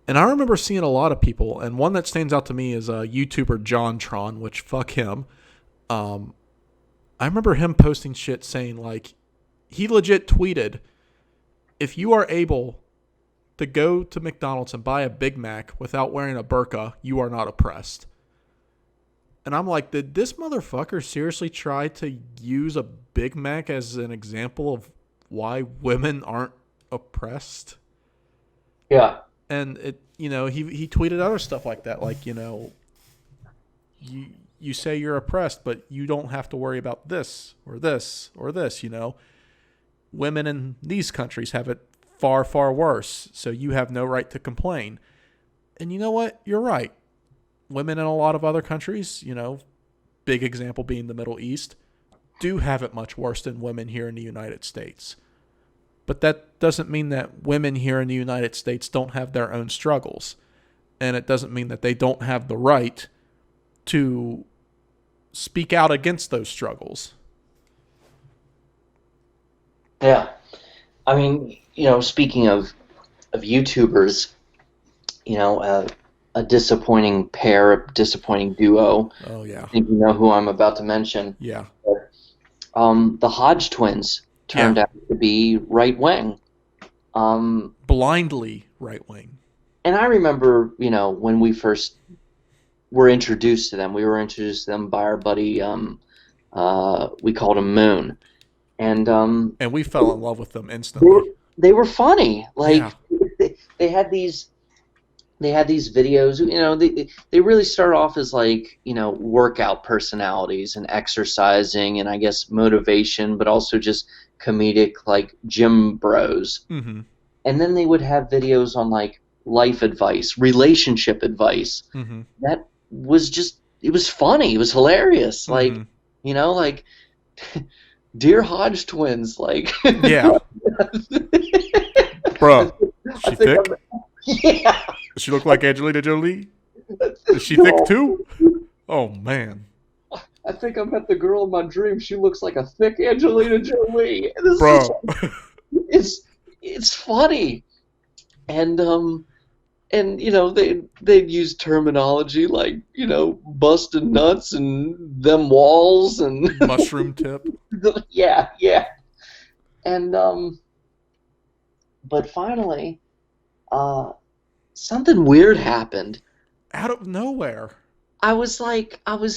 And I remember seeing a lot of people, and one that stands out to me is a YouTuber JonTron, which fuck him. Um, I remember him posting shit saying like, he legit tweeted, if you are able to go to McDonald's and buy a Big Mac without wearing a burqa, you are not oppressed. And I'm like, did this motherfucker seriously try to use a Big Mac as an example of why women aren't oppressed? yeah, And he tweeted other stuff like that, like you say you're oppressed, but you don't have to worry about this or this or this. Women in these countries have it far, far worse, so you have no right to complain. And you know what? You're right. Women in a lot of other countries, big example being the Middle East, do have it much worse than women here in the United States. But that doesn't mean that women here in the United States don't have their own struggles. And it doesn't mean that they don't have the right to speak out against those struggles. yeah. Speaking of YouTubers, a disappointing pair, a disappointing duo. Oh, I yeah. think you know who I'm about to mention. Yeah. The Hodge twins turned Yeah. out to be right wing. Blindly right wing. And I remember, when we first were introduced to them, by our buddy, we called him Moon. And And we fell in love with them they were, instantly. they were funny. Yeah. Like, they had these videos. They really start off as like workout personalities and exercising and I guess motivation, but also just comedic like gym bros. Mm-hmm. and then they would have videos on like life advice, relationship advice. Mm-hmm. That was just, it was funny. It was hilarious. Like, Mm-hmm. like, dear Hodge twins, like, Yeah. I Bruh. Is she think thick? I'm, yeah. Does she look like Angelina Jolie? Is she thick No, too? Oh man. I think I met the girl in my dream. She looks like a thick Angelina Jolie. And this is, Bro. it's it's funny, and they'd use terminology like busting nuts and them walls and Mushroom tip. yeah, yeah, and but finally, uh, something weird happened. Out of nowhere. I was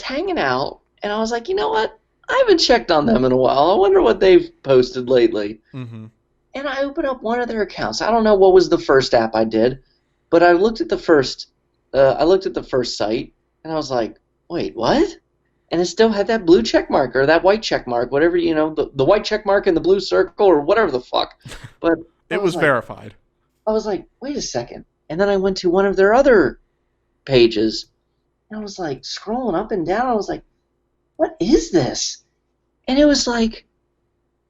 hanging out, and I was like, you know what? I haven't checked on them in a while. I wonder what they've posted lately. Mm-hmm. And I opened up one of their accounts. I don't know what was the first app I did, but I looked at the first. I looked at the first site, and I was like, "Wait, what?" And it still had that blue check mark or that white check mark, whatever the white check mark and the blue circle or whatever the fuck. But I It was was like, verified. "Wait a second." And then I went to one of their other pages, and I was like scrolling up and down. I was like, "What is this?" And it was like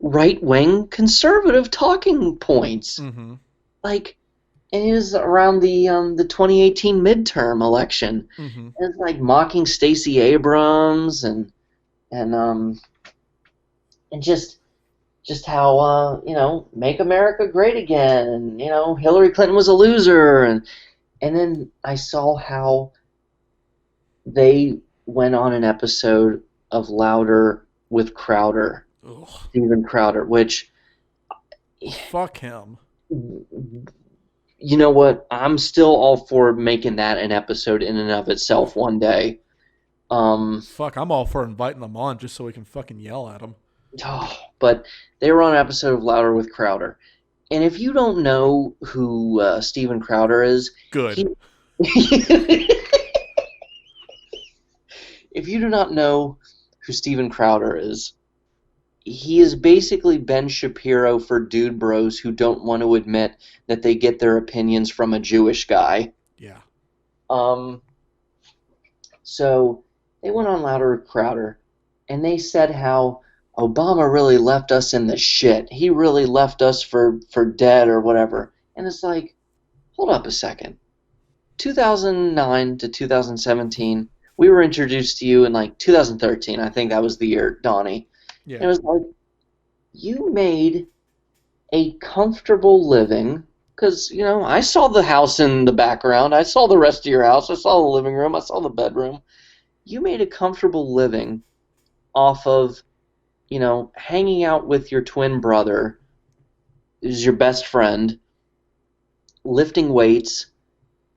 right-wing conservative talking points. Mm-hmm. Like, and it was around the 2018 midterm election. Mm-hmm. And it's like mocking Stacey Abrams and and just how make America great again, and Hillary Clinton was a loser, and then I saw how they went on an episode of Louder with Crowder, Ugh. Steven Crowder, which, Fuck him. you know what? I'm still all for making that an episode in and of itself one day. Fuck, I'm all for inviting them on just so we can fucking yell at them. But they were on an episode of Louder with Crowder. And if you don't know who Steven Crowder is, Good. if you do not know who Steven Crowder is, he is basically Ben Shapiro for dude bros who don't want to admit that they get their opinions from a Jewish guy. Yeah. So they went on Louder with Crowder, and they said how Obama really left us in the shit. He really left us for dead or whatever. And it's like, hold up a second. 2009 to 2017, we were introduced to you in like 2013. I think that was the year, Donnie. Yeah. And it was like, you made a comfortable living, because, I saw the house in the background. I saw the rest of your house. I saw the living room. I saw the bedroom. You made a comfortable living off of, hanging out with your twin brother, who's your best friend, lifting weights,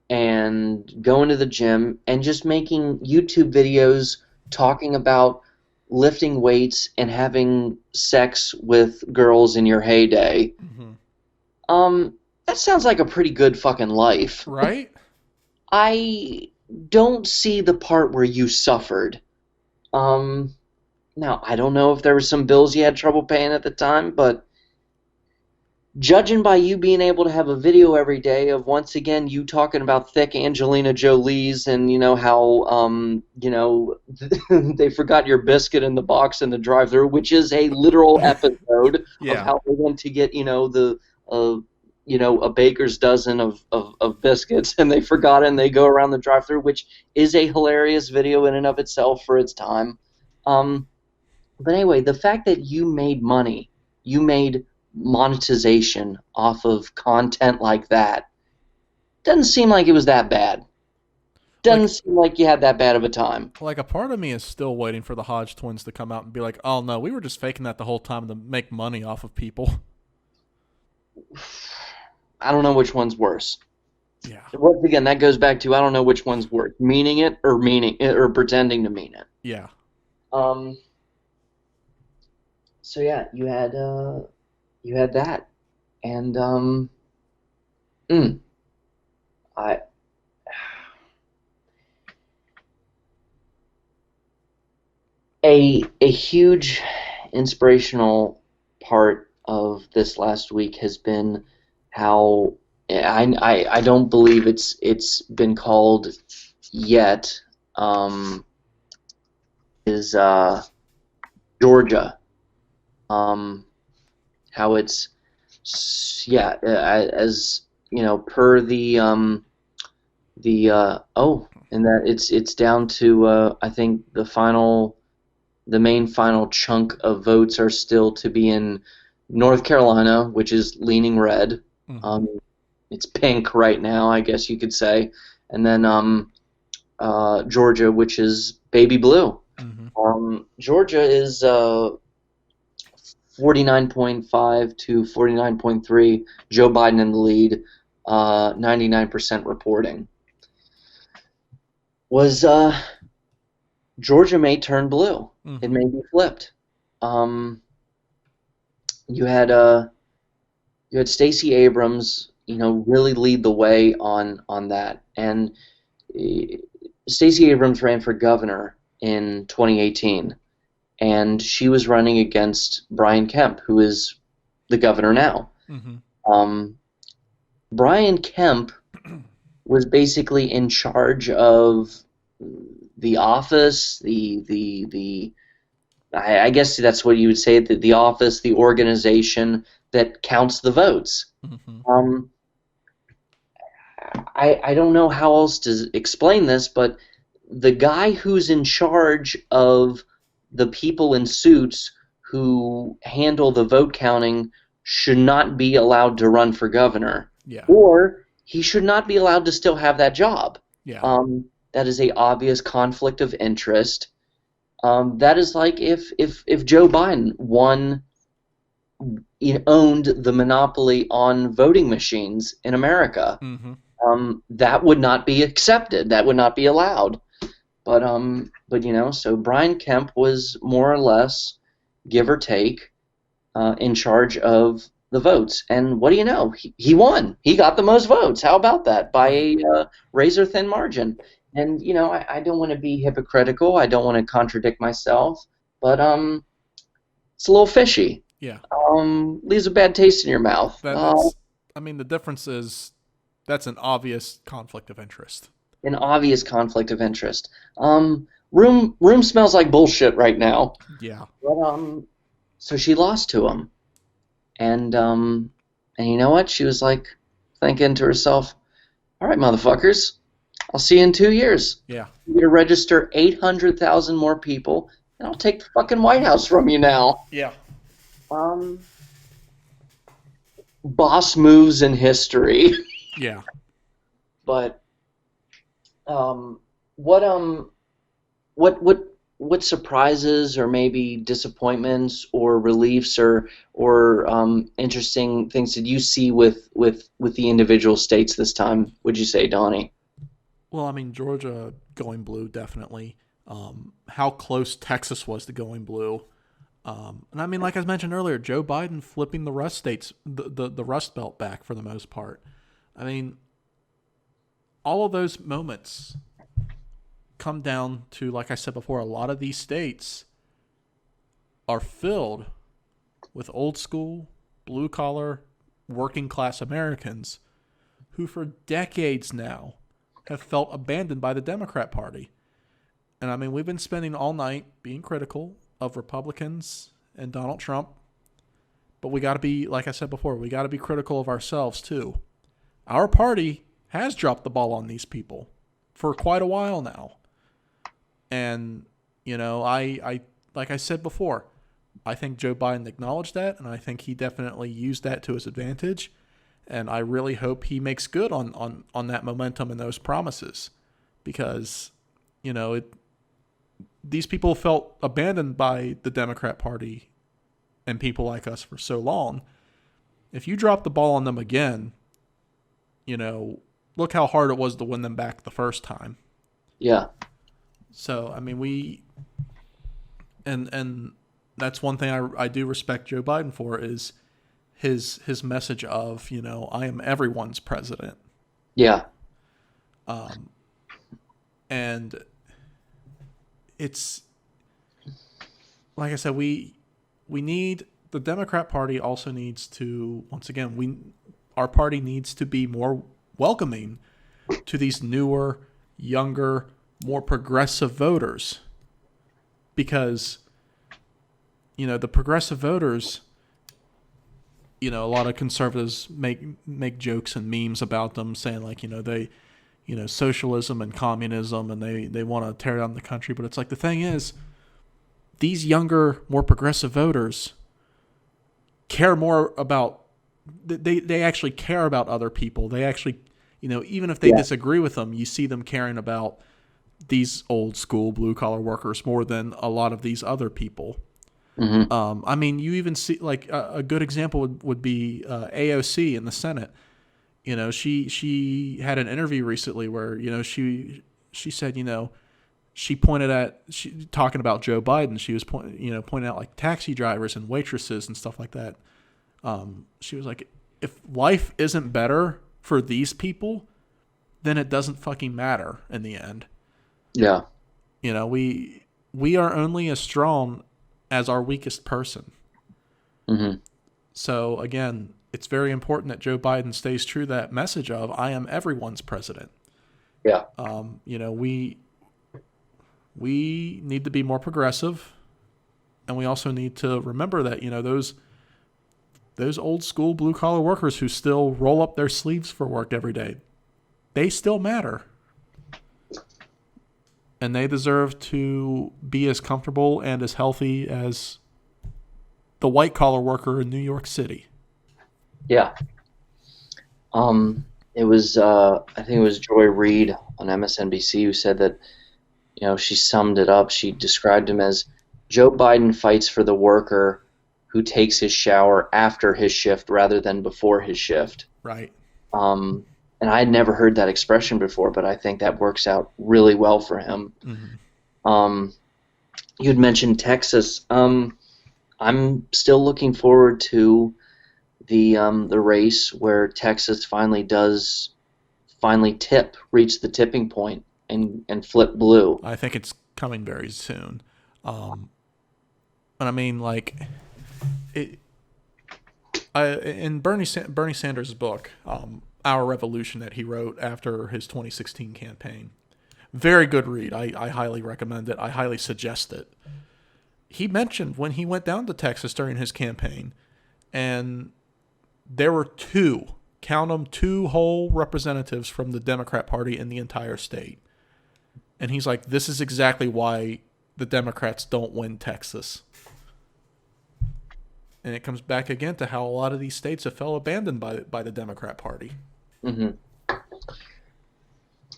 and going to the gym, and just making YouTube videos talking about lifting weights and having sex with girls in your heyday. Mm-hmm. That sounds like a pretty good fucking life. Right? I don't see the part where you suffered. Now, I don't know if there were some bills you had trouble paying at the time, but judging by you being able to have a video every day of, once again, you talking about thick Angelina Jolie's and, how, they forgot your biscuit in the box in the drive-thru, which is a literal episode Yeah. of how they went to get, a baker's dozen of biscuits, and they forgot it, and they go around the drive-thru, which is a hilarious video in and of itself for its time. But anyway, the fact that you made money, you made monetization off of content like that, doesn't seem like it was that bad. Doesn't seem like you had that bad of a time. Like, a part of me is still waiting for the Hodge twins to come out and be like, oh no, we were just faking that the whole time to make money off of people. I don't know which one's worse. Yeah. Once again, that goes back to, I don't know which one's worse, meaning it or pretending to mean it. Yeah. So yeah, you had that, and I a huge inspirational part of this last week has been how I don't believe it's been called yet. Um, is Georgia. Um, how it's yeah, as you know, per and that it's down to I think the main final chunk of votes are still to be in North Carolina, which is leaning red. Mm-hmm. Um, it's pink right now, I guess you could say, and then Georgia, which is baby blue. Mm-hmm. Georgia is 49.5 to 49.3. Joe Biden in the lead, 99% reporting. Was Georgia may turn blue. It Mm-hmm. may be flipped. Um, you had Stacey Abrams, really lead the way on that, and uh, Stacey Abrams ran for governor in 2018, and she was running against Brian Kemp, who is the governor now. Mm-hmm. Um, Brian Kemp was basically in charge of the office, I guess that's what you would say, the office, the organization that counts the votes. Mm-hmm. Um, I don't know how else to explain this, but the guy who's in charge of the people in suits who handle the vote counting should not be allowed to run for governor, Yeah. or he should not be allowed to still have that job. Yeah. That is a obvious conflict of interest. That is like if Joe Biden owned the monopoly on voting machines in America. Mm-hmm. That would not be accepted. That would not be allowed. But so Brian Kemp was more or less, give or take, in charge of the votes. And what do you know? He won. He got the most votes. How about that? By Right. a razor thin margin. And I don't want to be hypocritical. I don't want to contradict myself. But it's a little fishy. Yeah. Leaves a bad taste in your mouth. That's. I mean, the difference is that's an obvious conflict of interest. An obvious conflict of interest. Room smells like bullshit right now. Yeah. But so she lost to him, and you know what? She was like thinking to herself, "All right, motherfuckers, I'll see you in 2 years. Yeah. I'm gonna register 800,000 more people, and I'll take the fucking White House from you now." Yeah. Um, boss moves in history, Yeah. but um, what what what surprises or maybe disappointments or reliefs or interesting things did you see with the individual states this time? Would you say, Donnie? Well, I mean, Georgia going blue definitely. How close Texas was to going blue. And I mean, like I mentioned earlier, Joe Biden flipping the Rust states, the Rust Belt back for the most part. I mean, all of those moments come down to, like I said before, a lot of these states are filled with old school, blue collar, working class Americans who, for decades now, have felt abandoned by the Democrat Party. And I mean, we've been spending all night being critical of Republicans and Donald Trump, but we got to be, like I said before, we got to be critical of ourselves too. Our party has dropped the ball on these people for quite a while now. And, I like I said before, I think Joe Biden acknowledged that, and I think he definitely used that to his advantage. And I really hope he makes good on that momentum and those promises because, these people felt abandoned by the Democrat Party and people like us for so long. If you drop the ball on them again, look how hard it was to win them back the first time. Yeah, So, I mean, and that's one thing I do respect Joe Biden for is his message of, I am everyone's president. yeah, And it's like I said, we need the Democrat Party also needs to once again our party needs to be more welcoming to these newer, younger, more progressive voters. Because, the progressive voters, a lot of conservatives make jokes and memes about them, saying like, they, socialism and communism, and they want to tear down the country. But it's like, the thing is, these younger, more progressive voters care more about, they actually care about other people. They actually, even if they Yeah. disagree with them, you see them caring about these old school blue collar workers more than a lot of these other people. I mean, you even see like a good example would be AOC in the Senate. She had an interview recently where she said she pointed at talking about Joe Biden. She was pointing out like taxi drivers and waitresses and stuff like that. She was like, if life isn't better for these people, then it doesn't fucking matter in the end. Yeah. We are only as strong as our weakest person. Mm-hmm. So again, it's very important that Joe Biden stays true to that message of I am everyone's president. Yeah. We need to be more progressive, and we also need to remember that those old school blue collar workers who still roll up their sleeves for work every day, they still matter. And they deserve to be as comfortable and as healthy as the white collar worker in New York City. Yeah. It was I think it was Joy Reid on MSNBC who said that she summed it up. She described him as Joe Biden fights for the worker who takes his shower after his shift rather than before his shift. Right. And I had never heard that expression before, but I think that works out really well for him. Mm-hmm. You had mentioned Texas. I'm still looking forward to the race where Texas finally reach the tipping point and flip blue. I think it's coming very soon. And I mean, like, in Bernie Sanders' book, Our Revolution, that he wrote after his 2016 campaign, very good read. I highly recommend it. I highly suggest it. He mentioned when he went down to Texas during his campaign, and there were count them, two whole representatives from the Democrat Party in the entire state. And he's like, this is exactly why the Democrats don't win Texas. And it comes back again to how a lot of these states have fell abandoned by the Democrat Party. Mm-hmm.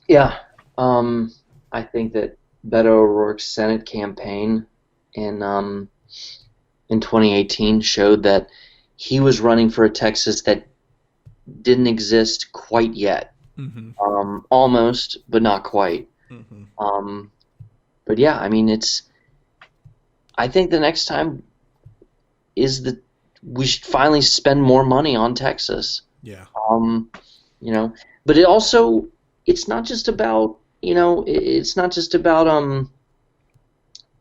Yeah. I think that Beto O'Rourke's Senate campaign in 2018 showed that he was running for a Texas that didn't exist quite yet. Mm-hmm. Almost, but not quite. Mm-hmm. But yeah, I mean, I think the next time is that we should finally spend more money on Texas. Yeah. But it's not just about, it's not just about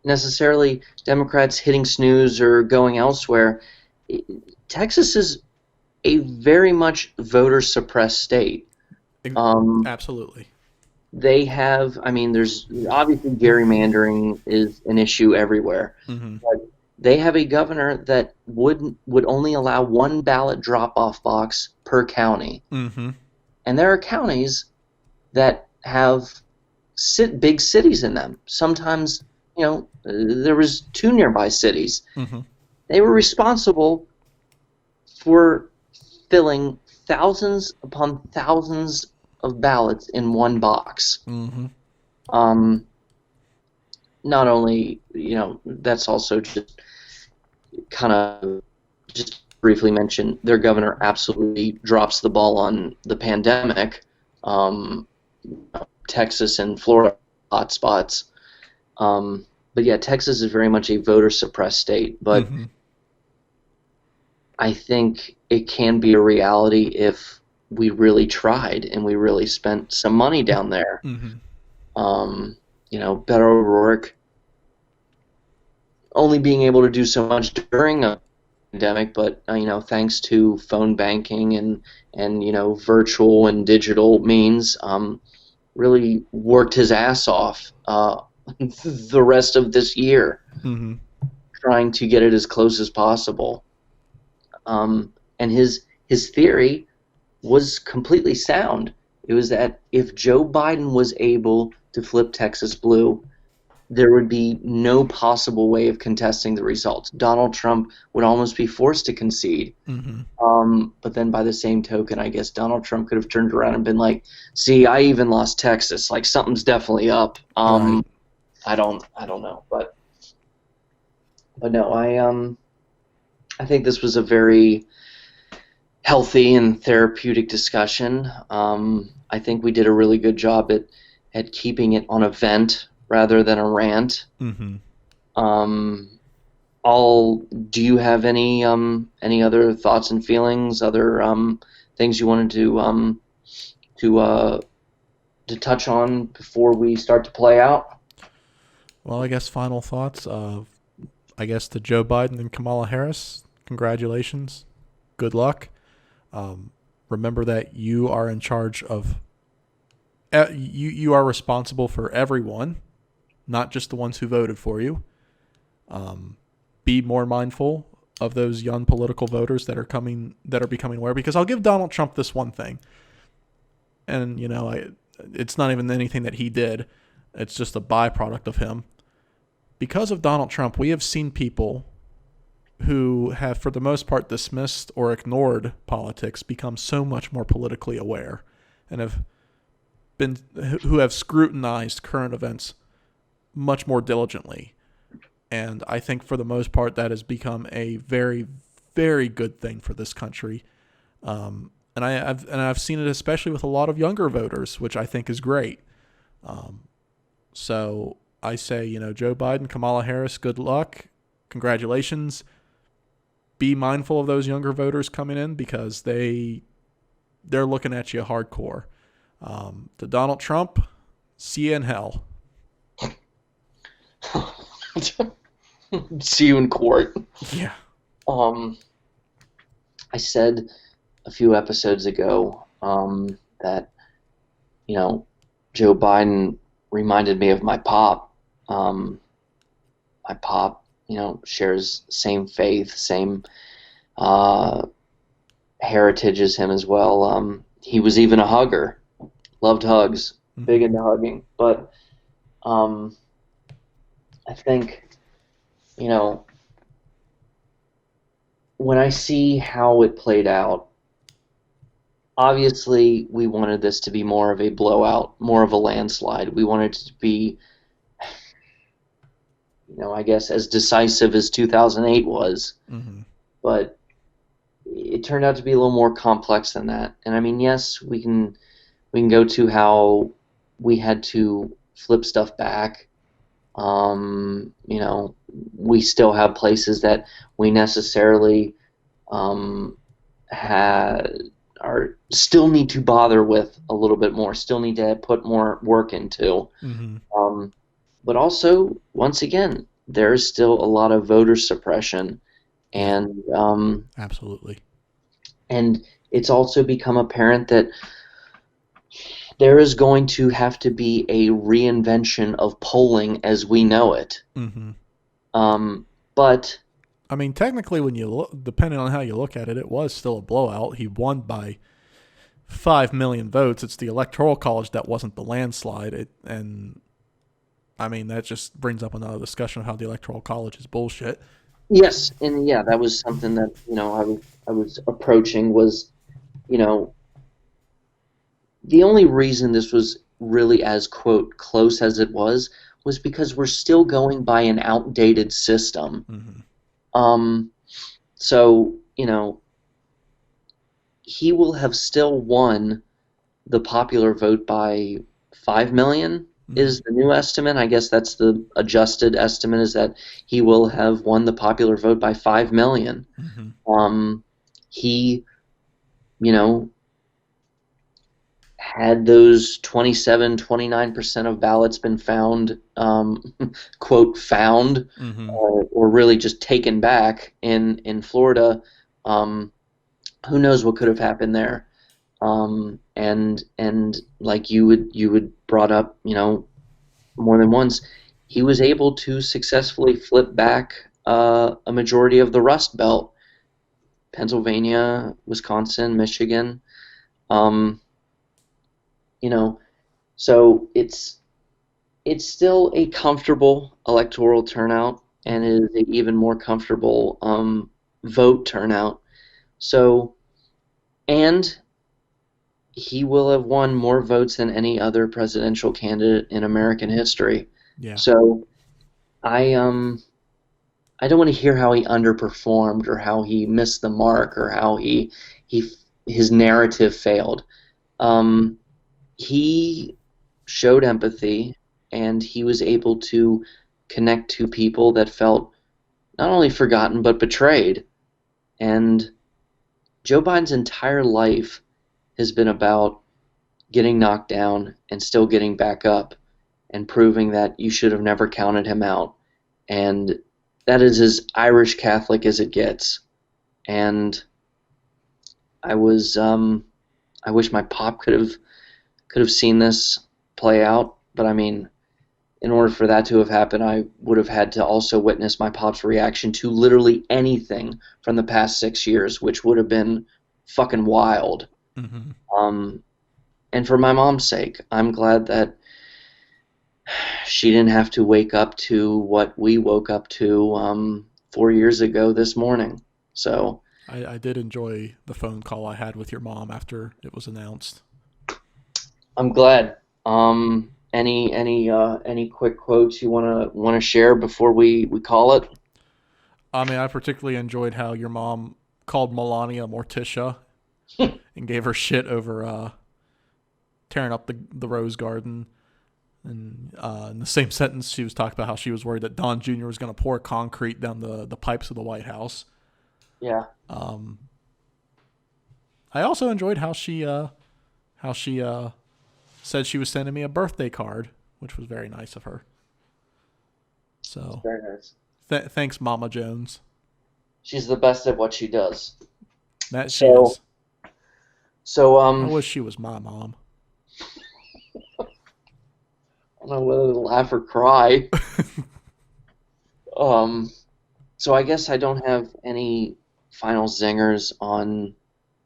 necessarily Democrats hitting snooze or going elsewhere. Texas is a very much voter suppressed state. Absolutely. They have, there's obviously gerrymandering is an issue everywhere. Mm-hmm. But they have a governor that would only allow one ballot drop-off box per county. Mm-hmm. And there are counties that have big cities in them. Sometimes, there was 2 nearby cities. Mm-hmm. They were responsible for filling thousands upon thousands of ballots in one box. Mm-hmm. Not only, that's also just kind of just briefly mention their governor absolutely drops the ball on the pandemic. Texas and Florida hotspots. But yeah, Texas is very much a voter suppressed state. But Mm-hmm. I think it can be a reality if we really tried and we really spent some money down there. Mm-hmm. Beto O'Rourke only being able to do so much during a pandemic, but thanks to phone banking and virtual and digital means, really worked his ass off the rest of this year Mm-hmm. trying to get it as close as possible. And his theory was completely sound. It was that if Joe Biden was able to flip Texas blue, there would be no possible way of contesting the results. Donald Trump would almost be forced to concede. Mm-hmm. But then by the same token, I guess Donald Trump could have turned around and been like, see, I even lost Texas. Like, something's definitely up. Right. I don't know. But no, I think this was a very healthy and therapeutic discussion. I think we did a really good job at keeping it on a vent rather than a rant. Mm-hmm. Um, do you have any other thoughts and feelings, other things you wanted to touch on before we start to play out? Well, I guess final thoughts. I guess to Joe Biden and Kamala Harris, congratulations. Good luck. Remember that you are in charge of. You are responsible for everyone, not just the ones who voted for you. Be more mindful of those young political voters that are becoming aware. Because I'll give Donald Trump this one thing, and it's not even anything that he did. It's just a byproduct of him. Because of Donald Trump, we have seen people who have, for the most part, dismissed or ignored politics become so much more politically aware, and who have scrutinized current events much more diligently. And I think for the most part that has become a very, very good thing for this country. And I've seen it especially with a lot of younger voters, which I think is great. So I say, Joe Biden, Kamala Harris, good luck, congratulations. Be mindful of those younger voters coming in because they're looking at you hardcore. To Donald Trump, see you in hell. See you in court. Yeah. I said a few episodes ago that Joe Biden reminded me of my pop. My pop, shares same faith, same heritage as him as well. He was even a hugger, loved hugs, big into hugging. But I think, when I see how it played out, obviously we wanted this to be more of a blowout, more of a landslide. We wanted it to be, I guess, as decisive as 2008 was. Mm-hmm. But it turned out to be a little more complex than that. And I mean, yes, we can go to how we had to flip stuff back. We still have places that we necessarily still need to bother with a little bit more, still need to put more work into. Mm-hmm. But also, once again, there's still a lot of voter suppression, and Absolutely. And it's also become apparent that there is going to have to be a reinvention of polling as we know it. Mm-hmm. But I mean, technically, when you depending on how you look at it, it was still a blowout. He won by 5 million votes. It's the Electoral College that wasn't the landslide. And I mean, that just brings up another discussion of how the Electoral College is bullshit. yes, and yeah, that was something that I was approaching was, the only reason this was really as quote close as it was because we're still going by an outdated system. Mm-hmm. So he will have still won the popular vote by 5 million. Is the new estimate. I guess that's the adjusted estimate, is that he will have won the popular vote by 5 million. Mm-hmm. He, had those 27, 29% of ballots been found, quote, found, Mm-hmm. or really just taken back in Florida, um, who knows what could have happened there. And like you would brought up, more than once, he was able to successfully flip back a majority of the Rust Belt, Pennsylvania, Wisconsin, Michigan. Um, you know, so it's still a comfortable electoral turnout, and it is an even more comfortable vote turnout. So, and he will have won more votes than any other presidential candidate in American history. Yeah. So I don't want to hear how he underperformed or how he missed the mark or how he his narrative failed. Um, he showed empathy, and he was able to connect to people that felt not only forgotten but betrayed. And Joe Biden's entire life has been about getting knocked down and still getting back up and proving that you should have never counted him out. And that is as Irish Catholic as it gets. And I was I wish my pop could have seen this play out, but I mean, in order for that to have happened, I would have had to also witness my pop's reaction to literally anything from the past 6 years, which would have been fucking wild. Mm-hmm. Um, and for my mom's sake, I'm glad that she didn't have to wake up to what we woke up to 4 years ago this morning. So I did enjoy the phone call I had with your mom after it was announced. I'm glad. Any quick quotes you wanna share before we call it? I mean, I particularly enjoyed how your mom called Melania Morticia and gave her shit over tearing up the rose garden. And in the same sentence, she was talking about how she was worried that Don Jr. was going to pour concrete down the pipes of the White House. Yeah. Um, I also enjoyed how she said she was sending me a birthday card, which was very nice of her. It's So very nice. thanks, Mama Jones. She's the best at what she does. That she So is. so I wish she was my mom. I don't know whether to laugh or cry. Um, so I guess I don't have any final zingers on,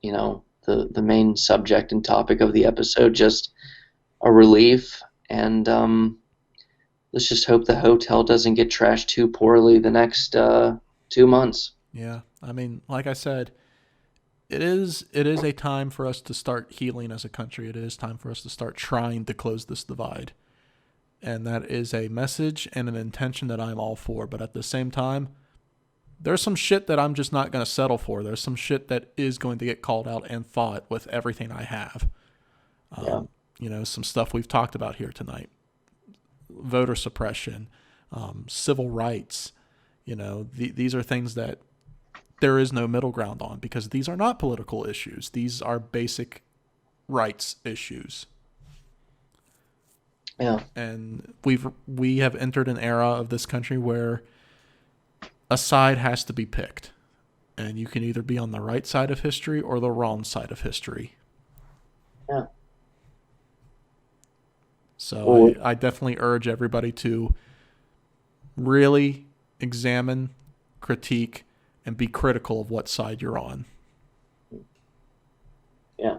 the main subject and topic of the episode. Just a relief, and let's just hope the hotel doesn't get trashed too poorly the next 2 months. Yeah, I mean, like I said, it is a time for us to start healing as a country. It is time for us to start trying to close this divide. And that is a message and an intention that I'm all for. But at the same time, there's some shit that I'm just not going to settle for. There's some shit that is going to get called out and fought with everything I have. Yeah. Some stuff we've talked about here tonight: voter suppression, civil rights. These are things that there is no middle ground on, because these are not political issues. These are basic rights issues. Yeah. And we have entered an era of this country where a side has to be picked, and you can either be on the right side of history or the wrong side of history. Yeah. So Well, I definitely urge everybody to really examine, critique, and be critical of what side you're on. yeah.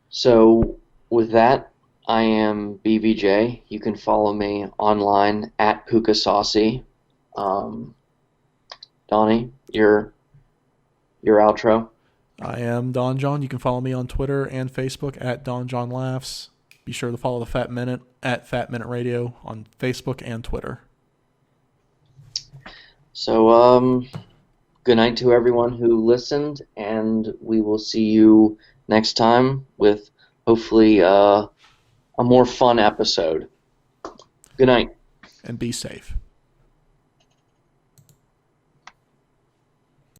So with that, I am BVJ. You can follow me online at Puka Saucy. Um, Donnie, your outro. I am Don John. You can follow me on Twitter and Facebook at Don John Laughs. Be sure to follow the Fat Minute at Fat Minute Radio on Facebook and Twitter. So good night to everyone who listened, and we will see you next time with hopefully a more fun episode. Good night. And be safe.